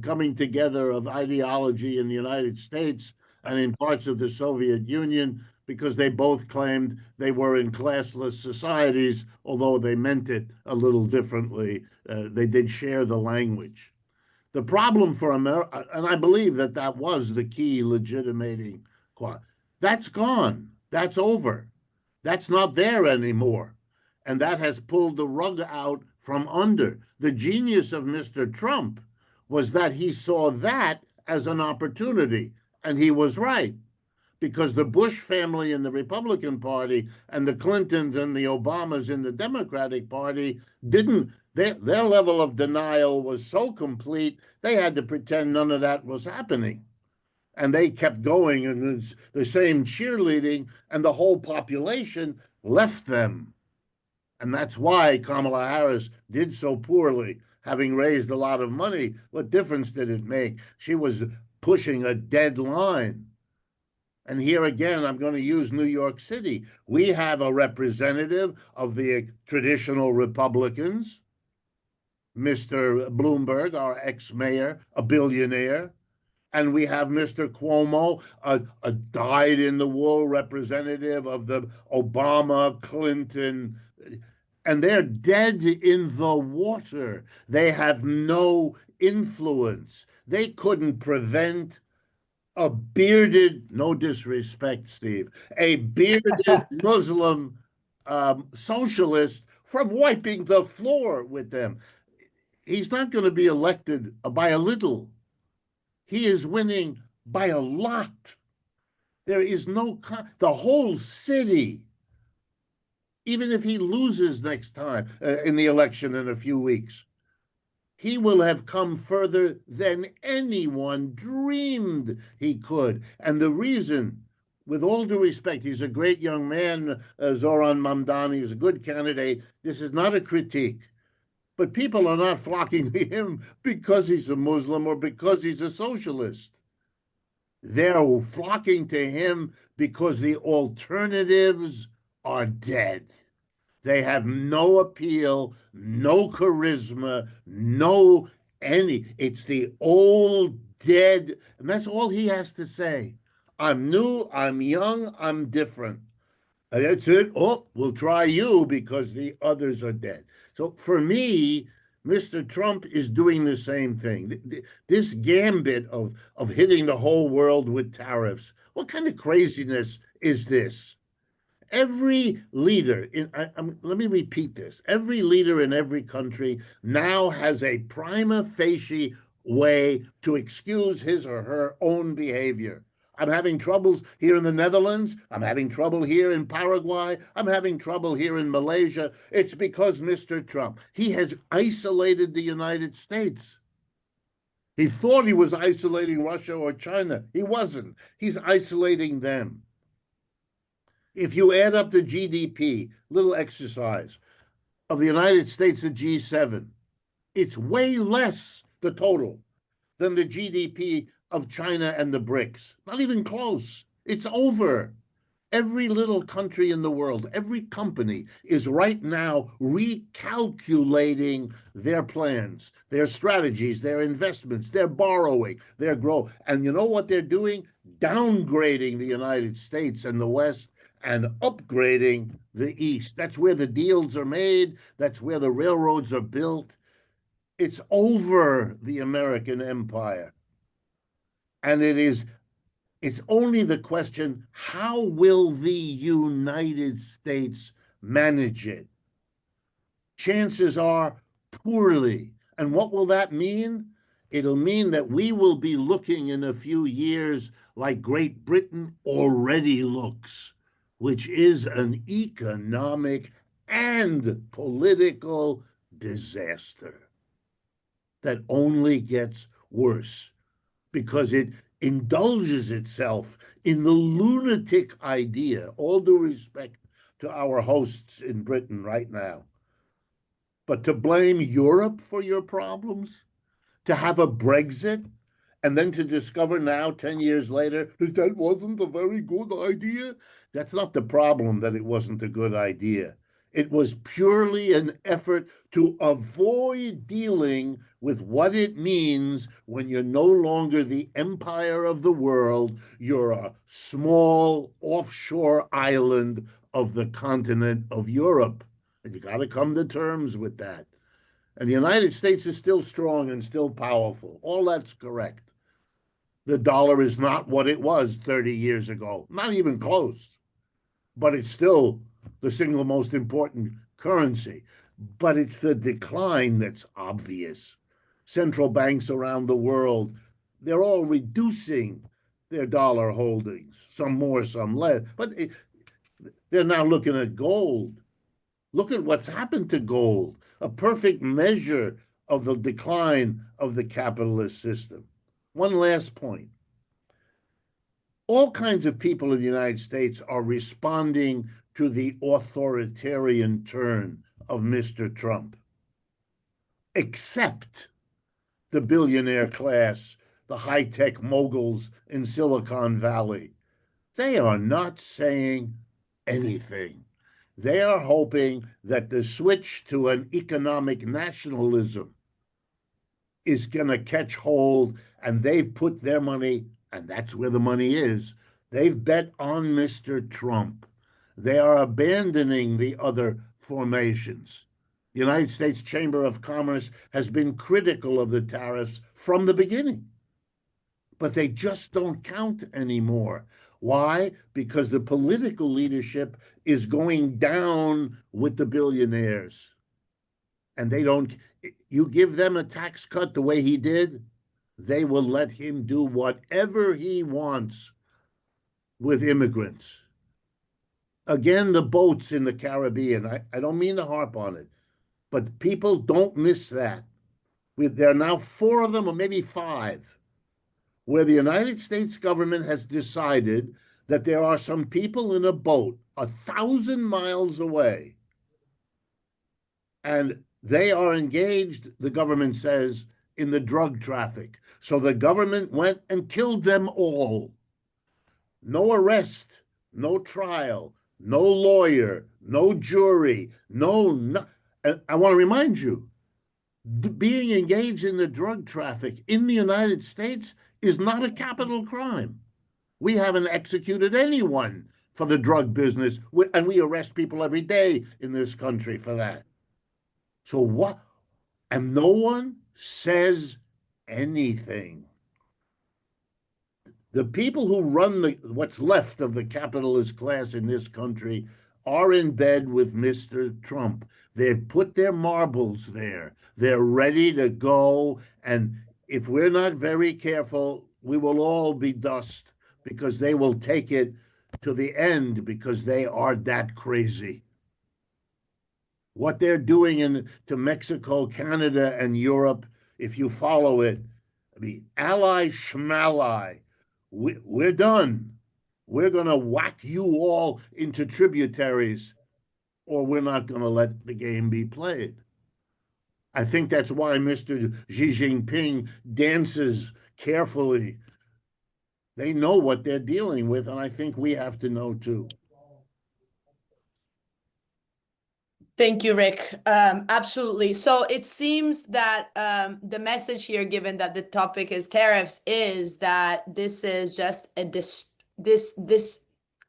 coming together of ideology in the United States and in parts of the Soviet Union, because they both claimed they were in classless societies, although they meant it a little differently. They did share the language. The problem for America, and I believe that that was the key legitimating quality, that's gone. That's over. That's not there anymore. And that has pulled the rug out from under. The genius of Mr. Trump was that he saw that as an opportunity, and he was right, because the Bush family in the Republican Party and the Clintons and the Obamas in the Democratic Party didn't, their level of denial was so complete, they had to pretend none of that was happening. And they kept going in the same cheerleading, and the whole population left them. And that's why Kamala Harris did so poorly, having raised a lot of money. What difference did it make? She was pushing a dead line. And here again, I'm going to use New York City. We have a representative of the traditional Republicans, Mr. Bloomberg, our ex-mayor, a billionaire. And we have Mr. Cuomo, a dyed-in-the-wool representative of the Obama, Clinton, and they're dead in the water. They have no influence. They couldn't prevent a bearded, no disrespect, Steve, a bearded Muslim socialist from wiping the floor with them. He's not going to be elected by a little. He is winning by a lot. There is no, the whole city, even if he loses next time in the election in a few weeks, he will have come further than anyone dreamed he could. And the reason, with all due respect, he's a great young man, Zoran Mamdani is a good candidate. This is not a critique. But people are not flocking to him because he's a Muslim or because he's a socialist. They're flocking to him because the alternatives are dead. They have no appeal, no charisma, no any. It's the old dead, and that's all he has to say. I'm new, I'm young, I'm different. And that's it. Oh, we'll try you because the others are dead. So for me, Mr. Trump is doing the same thing. This gambit of hitting the whole world with tariffs, what kind of craziness is this? Every leader let me repeat this. Every leader in every country now has a prima facie way to excuse his or her own behavior. I'm having troubles here in the Netherlands. I'm having trouble here in Paraguay. I'm having trouble here in Malaysia. It's because Mr. Trump, he has isolated the United States. He thought he was isolating Russia or China. He wasn't. He's isolating them. If you add up the GDP, little exercise, of the United States, the G7, it's way less, the total, than the GDP of China and the BRICS. Not even close. It's over. Every little country in the world, every company is right now recalculating their plans, their strategies, their investments, their borrowing, their growth. And you know what they're doing? Downgrading the United States and the West and upgrading the East. That's where the deals are made. That's where the railroads are built. It's over the American empire. And it's only the question, how will the United States manage it? Chances are poorly. And what will that mean? It'll mean that we will be looking in a few years like Great Britain already looks, which is an economic and political disaster that only gets worse because it indulges itself in the lunatic idea, all due respect to our hosts in Britain right now, but to blame Europe for your problems, to have a Brexit, and then to discover now, 10 years later, that that wasn't a very good idea. That's not the problem, that it wasn't a good idea. It was purely an effort to avoid dealing with what it means when you're no longer the empire of the world. You're a small offshore island of the continent of Europe. And you got to come to terms with that. And the United States is still strong and still powerful. All that's correct. The dollar is not what it was 30 years ago, not even close, but it's still the single most important currency. But it's the decline that's obvious. Central banks around the world, they're all reducing their dollar holdings, some more, some less. But they're now looking at gold. Look at what's happened to gold, a perfect measure of the decline of the capitalist system. One last point. All kinds of people in the United States are responding to the authoritarian turn of Mr. Trump, except the billionaire class, the high-tech moguls in Silicon Valley. They are not saying anything. They are hoping that the switch to an economic nationalism is going to catch hold, and they've put their money, and that's where the money is, they've bet on Mr. Trump. They are abandoning the other formations. The United States Chamber of Commerce has been critical of the tariffs from the beginning, but they just don't count anymore. Why? Because the political leadership is going down with the billionaires. And they don't, you give them a tax cut the way he did, they will let him do whatever he wants with immigrants. Again, the boats in the Caribbean, I don't mean to harp on it, but people don't miss that. There are now 4 of them, or maybe 5, where the United States government has decided that there are some people in a boat 1,000 miles away, and they are engaged, the government says, in the drug traffic. So the government went and killed them all. No arrest, no trial, no lawyer, no jury, no. And I want to remind you, being engaged in the drug traffic in the United States is not a capital crime. We haven't executed anyone for the drug business, and we arrest people every day in this country for that. So what? And no one says anything. The people who run what's left of the capitalist class in this country are in bed with Mr. Trump. They've put their marbles there. They're ready to go. And if we're not very careful, we will all be dust, because they will take it to the end, because they are that crazy. What they're doing to Mexico, Canada, and Europe, if you follow it, I mean, ally schmally, we're done. We're going to whack you all into tributaries, or we're not going to let the game be played. I think that's why Mr. Xi Jinping dances carefully. They know what they're dealing with, and I think we have to know too. Thank you, Rick. Absolutely. So it seems that the message here, given that the topic is tariffs, is that this is just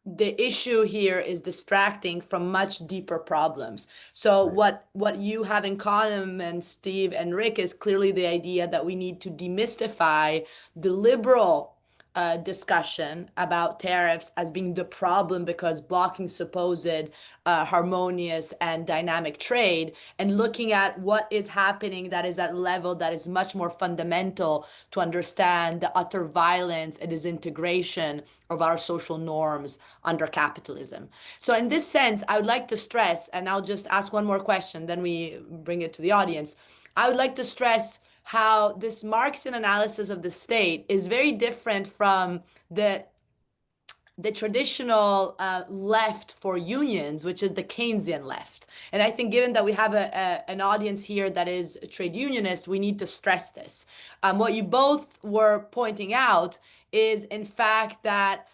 the issue here is distracting from much deeper problems. So Right. what you have in common, Steve and Rick, is clearly the idea that we need to demystify the liberal discussion about tariffs as being the problem because blocking supposed harmonious and dynamic trade, and looking at what is happening that is at level that is much more fundamental to understand the utter violence and disintegration of our social norms under capitalism. So in this sense, I would like to stress, and I'll just ask one more question, then we bring it to the audience. I would like to stress how this Marxian analysis of the state is very different from the traditional left for unions, which is the Keynesian left. And I think given that we have an audience here that is trade unionist, we need to stress this. What you both were pointing out is, in fact, that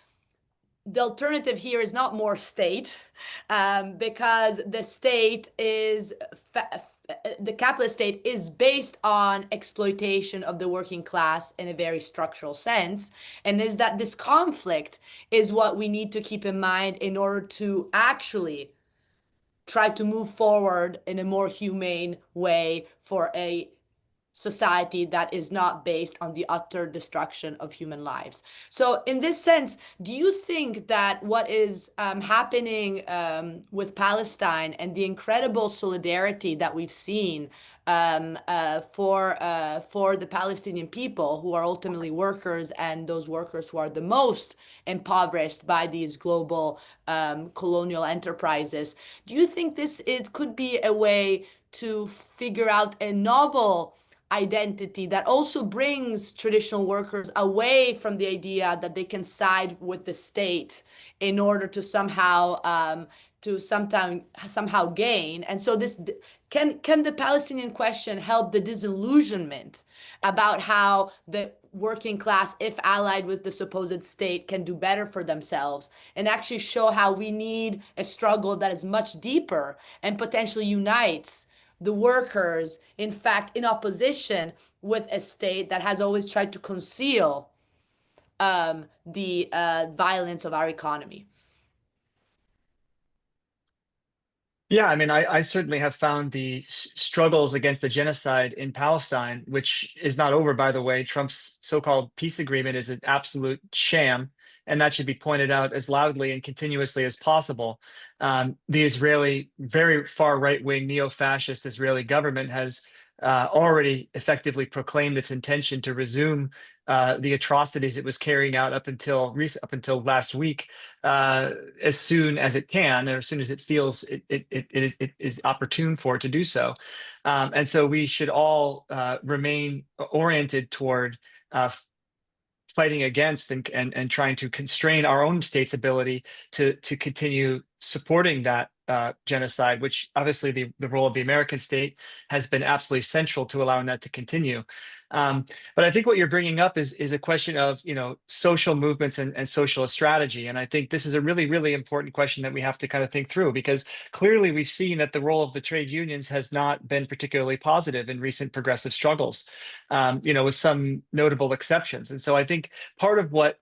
the alternative here is not more state, because the state is the capitalist state is based on exploitation of the working class in a very structural sense, and is that this conflict is what we need to keep in mind in order to actually try to move forward in a more humane way for a society that is not based on the utter destruction of human lives. So in this sense, do you think that what is happening with Palestine and the incredible solidarity that we've seen for the Palestinian people, who are ultimately workers, and those workers who are the most impoverished by these global colonial enterprises, do you think this could be a way to figure out a novel identity that also brings traditional workers away from the idea that they can side with the state in order to somehow gain? And so this can the Palestinian question help the disillusionment about how the working class, if allied with the supposed state, can do better for themselves, and actually show how we need a struggle that is much deeper and potentially unites the workers, in fact, in opposition with a state that has always tried to conceal the violence of our economy? Yeah, I mean, I certainly have found the struggles against the genocide in Palestine, which is not over, by the way. Trump's so-called peace agreement is an absolute sham, and that should be pointed out as loudly and continuously as possible. The Israeli, very far right-wing neo-fascist Israeli government has already effectively proclaimed its intention to resume the atrocities it was carrying out up until last week, as soon as it can, or as soon as it feels it is opportune for it to do so. And so we should all remain oriented toward fighting against and trying to constrain our own state's ability to continue supporting that genocide, which obviously the role of the American state has been absolutely central to allowing that to continue. But I think what you're bringing up is a question of, social movements and socialist strategy. And I think this is a really, really important question that we have to kind of think through, because clearly we've seen that the role of the trade unions has not been particularly positive in recent progressive struggles, with some notable exceptions. And so I think part of what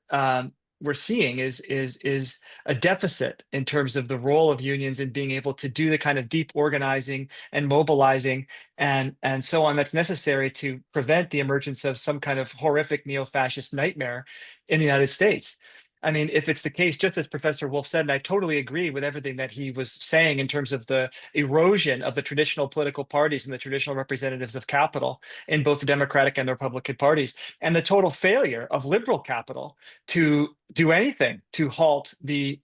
we're seeing is a deficit in terms of the role of unions in being able to do the kind of deep organizing and mobilizing and so on that's necessary to prevent the emergence of some kind of horrific neo-fascist nightmare in the United States. I mean, if it's the case, just as Professor Wolff said, and I totally agree with everything that he was saying in terms of the erosion of the traditional political parties and the traditional representatives of capital in both the Democratic and the Republican parties, and the total failure of liberal capital to do anything to halt the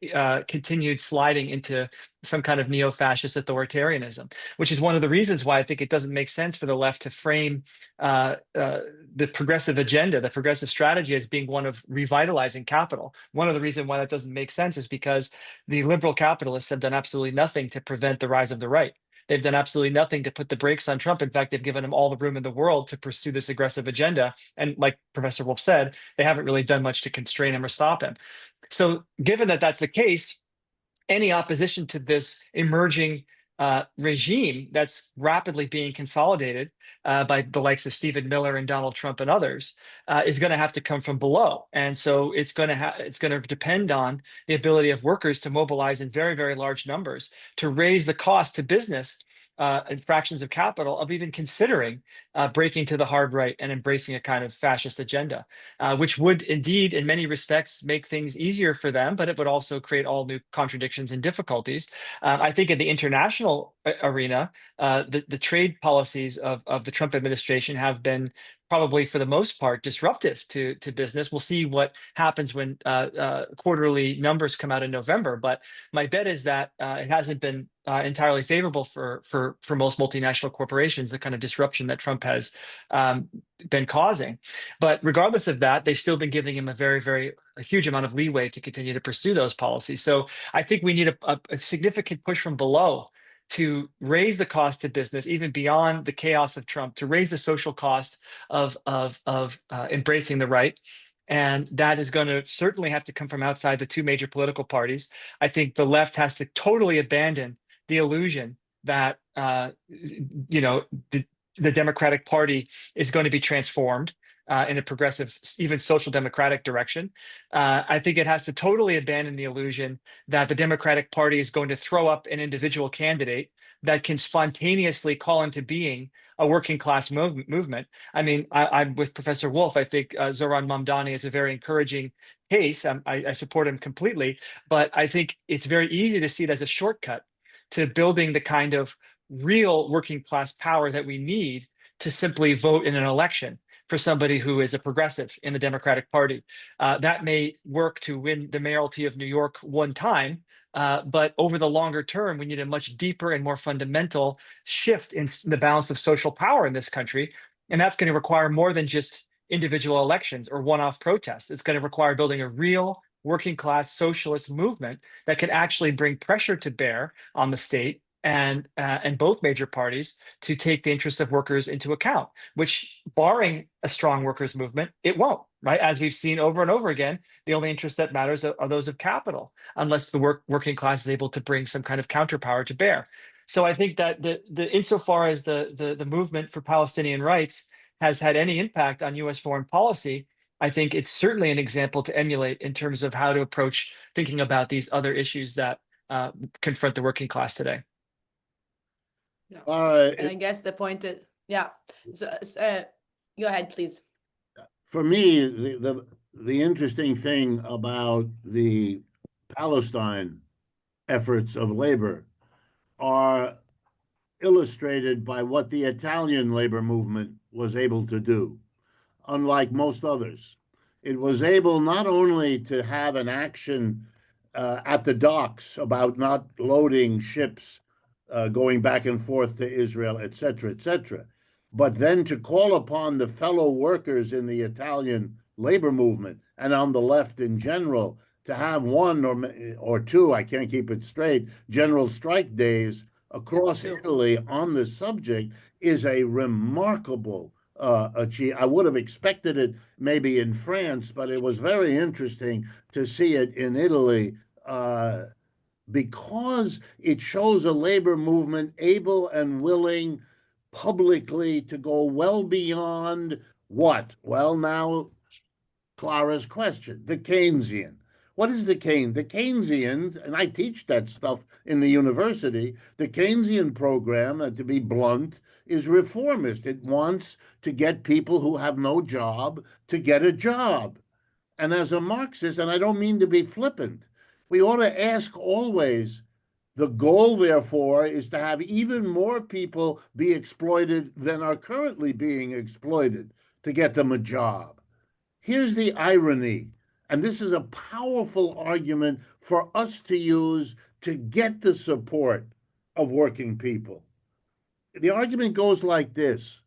continued sliding into some kind of neo-fascist authoritarianism, which is one of the reasons why I think it doesn't make sense for the left to frame the progressive agenda, the progressive strategy, as being one of revitalizing capital. One of the reasons why that doesn't make sense is because the liberal capitalists have done absolutely nothing to prevent the rise of the right. They've done absolutely nothing to put the brakes on Trump. In fact, they've given him all the room in the world to pursue this aggressive agenda. And like Professor Wolff said, they haven't really done much to constrain him or stop him. So given that that's the case, any opposition to this emerging regime that's rapidly being consolidated by the likes of Stephen Miller and Donald Trump and others is going to have to come from below, and so it's going to depend on the ability of workers to mobilize in very, very large numbers to raise the cost to business and fractions of capital of even considering breaking to the hard right and embracing a kind of fascist agenda, which would indeed, in many respects, make things easier for them, but it would also create all new contradictions and difficulties. I think in the international arena, the trade policies of the Trump administration have been probably for the most part disruptive to business. We'll see what happens when quarterly numbers come out in November, but my bet is that it hasn't been entirely favorable for most multinational corporations, the kind of disruption that Trump has been causing. But regardless of that, they've still been giving him a huge amount of leeway to continue to pursue those policies. So I think we need a significant push from below to raise the cost to business, even beyond the chaos of Trump, to raise the social cost of embracing the right. And that is going to certainly have to come from outside the two major political parties. I think the left has to totally abandon the illusion that the Democratic Party is going to be transformed in a progressive, even social democratic direction. I think it has to totally abandon the illusion that the Democratic Party is going to throw up an individual candidate that can spontaneously call into being a working class movement. I mean, I'm with Professor Wolff. I think Zoran Mamdani is a very encouraging case. I support him completely, but I think it's very easy to see it as a shortcut to building the kind of real working class power that we need to simply vote in an election for somebody who is a progressive in the Democratic Party. That may work to win the mayoralty of New York one time, but over the longer term, we need a much deeper and more fundamental shift in the balance of social power in this country. And that's going to require more than just individual elections or one-off protests. It's going to require building a real working class socialist movement that can actually bring pressure to bear on the state and both major parties to take the interests of workers into account, which, barring a strong workers movement, it won't, right? As we've seen over and over again, the only interests that matters are those of capital, unless the working class is able to bring some kind of counterpower to bear. So I think that insofar as the movement for Palestinian rights has had any impact on U.S. foreign policy, I think it's certainly an example to emulate in terms of how to approach thinking about these other issues that confront the working class today. And I guess the point is, yeah. So, go ahead, please. For me, the interesting thing about the Palestine efforts of labor are illustrated by what the Italian labor movement was able to do, unlike most others. It was able not only to have an action at the docks about not loading ships going back and forth to Israel, et cetera, but then to call upon the fellow workers in the Italian labor movement and on the left in general to have one or two, I can't keep it straight, general strike days across Italy on the subject is a remarkable achievement. I would have expected it maybe in France, but it was very interesting to see it in Italy because it shows a labor movement able and willing publicly to go well beyond what? Well, now Clara's question, the Keynesian. What is the Keynesian? The Keynesians, and I teach that stuff in the university, the Keynesian program, to be blunt, is reformist. It wants to get people who have no job to get a job. And as a Marxist, and I don't mean to be flippant, we ought to ask always, the goal, therefore, is to have even more people be exploited than are currently being exploited to get them a job. Here's the irony, and this is a powerful argument for us to use to get the support of working people. The argument goes like this.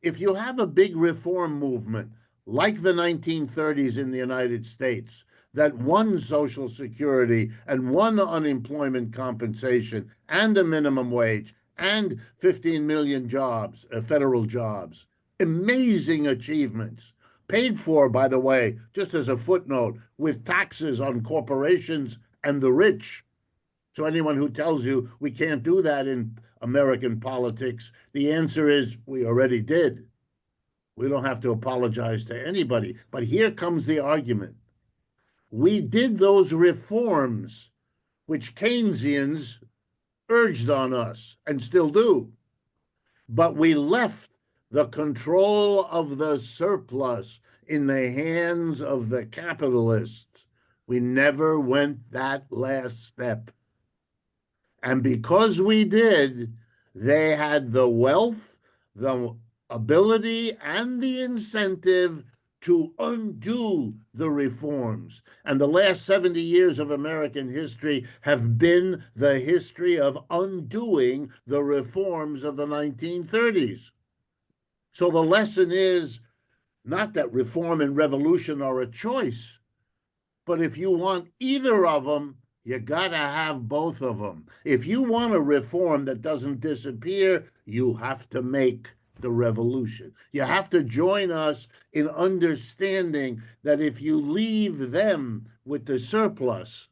If you have a big reform movement like the 1930s in the United States that won Social Security and won unemployment compensation and a minimum wage and 15 million jobs, federal jobs, amazing achievements, paid for, by the way, just as a footnote, with taxes on corporations and the rich. So anyone who tells you we can't do that in American politics, the answer is we already did. We don't have to apologize to anybody. But here comes the argument. We did those reforms which Keynesians urged on us and still do. But we left the control of the surplus in the hands of the capitalists. We never went that last step. And because we did, they had the wealth, the ability, and the incentive to undo the reforms. And the last 70 years of American history have been the history of undoing the reforms of the 1930s. So the lesson is not that reform and revolution are a choice, but if you want either of them, you got to have both of them. If you want a reform that doesn't disappear, you have to make the revolution. You have to join us in understanding that if you leave them with the surplus,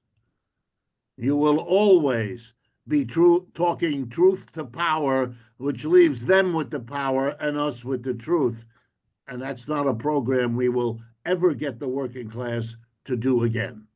you will always be talking truth to power, which leaves them with the power and us with the truth. And that's not a program we will ever get the working class to do again.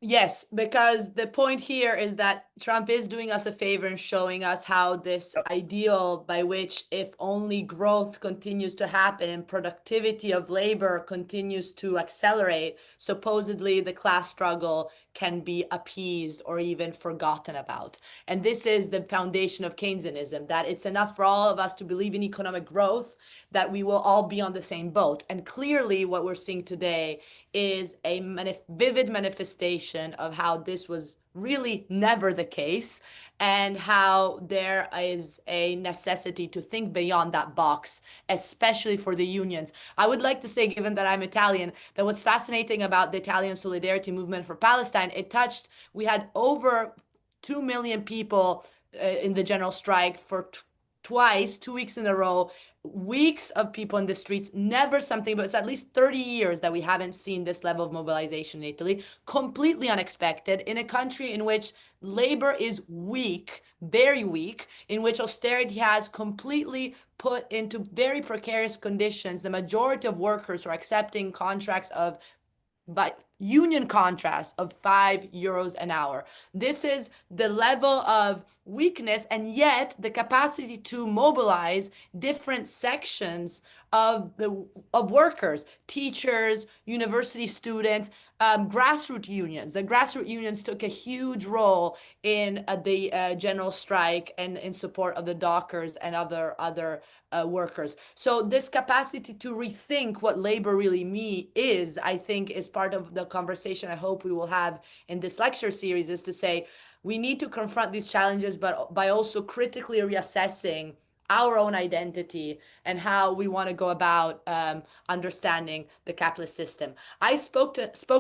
Yes, because the point here is that Trump is doing us a favor and showing us how this ideal by which if only growth continues to happen and productivity of labor continues to accelerate, supposedly the class struggle can be appeased or even forgotten about. And this is the foundation of Keynesianism, that it's enough for all of us to believe in economic growth, that we will all be on the same boat. And clearly what we're seeing today is a vivid manifestation of how this was really never the case, and how there is a necessity to think beyond that box, especially for the unions. I would like to say, given that I'm Italian, that what's fascinating about the Italian solidarity movement for Palestine, we had over 2 million people in the general strike for twice, 2 weeks in a row, weeks of people in the streets, never something, but it's at least 30 years that we haven't seen this level of mobilization in Italy. Completely unexpected in a country in which labor is weak, very weak, in which austerity has completely put into very precarious conditions the majority of workers who are accepting contracts of union contrast of €5 an hour. This is the level of weakness, and yet the capacity to mobilize different sections of workers, teachers, university students, grassroots unions. The grassroots unions took a huge role in the general strike and in support of the dockers and other workers. So this capacity to rethink what labor really is, I think, is part of the conversation I hope we will have in this lecture series, is to say we need to confront these challenges, but by also critically reassessing our own identity and how we want to go about understanding the capitalist system. I spoke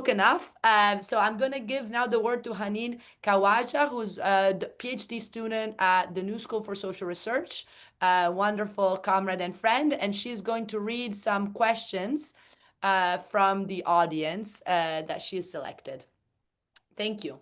enough, so I'm going to give now the word to Hanin Kawaja, who's a PhD student at the New School for Social Research, a wonderful comrade and friend, and she's going to read some questions from the audience that she's selected. Thank you.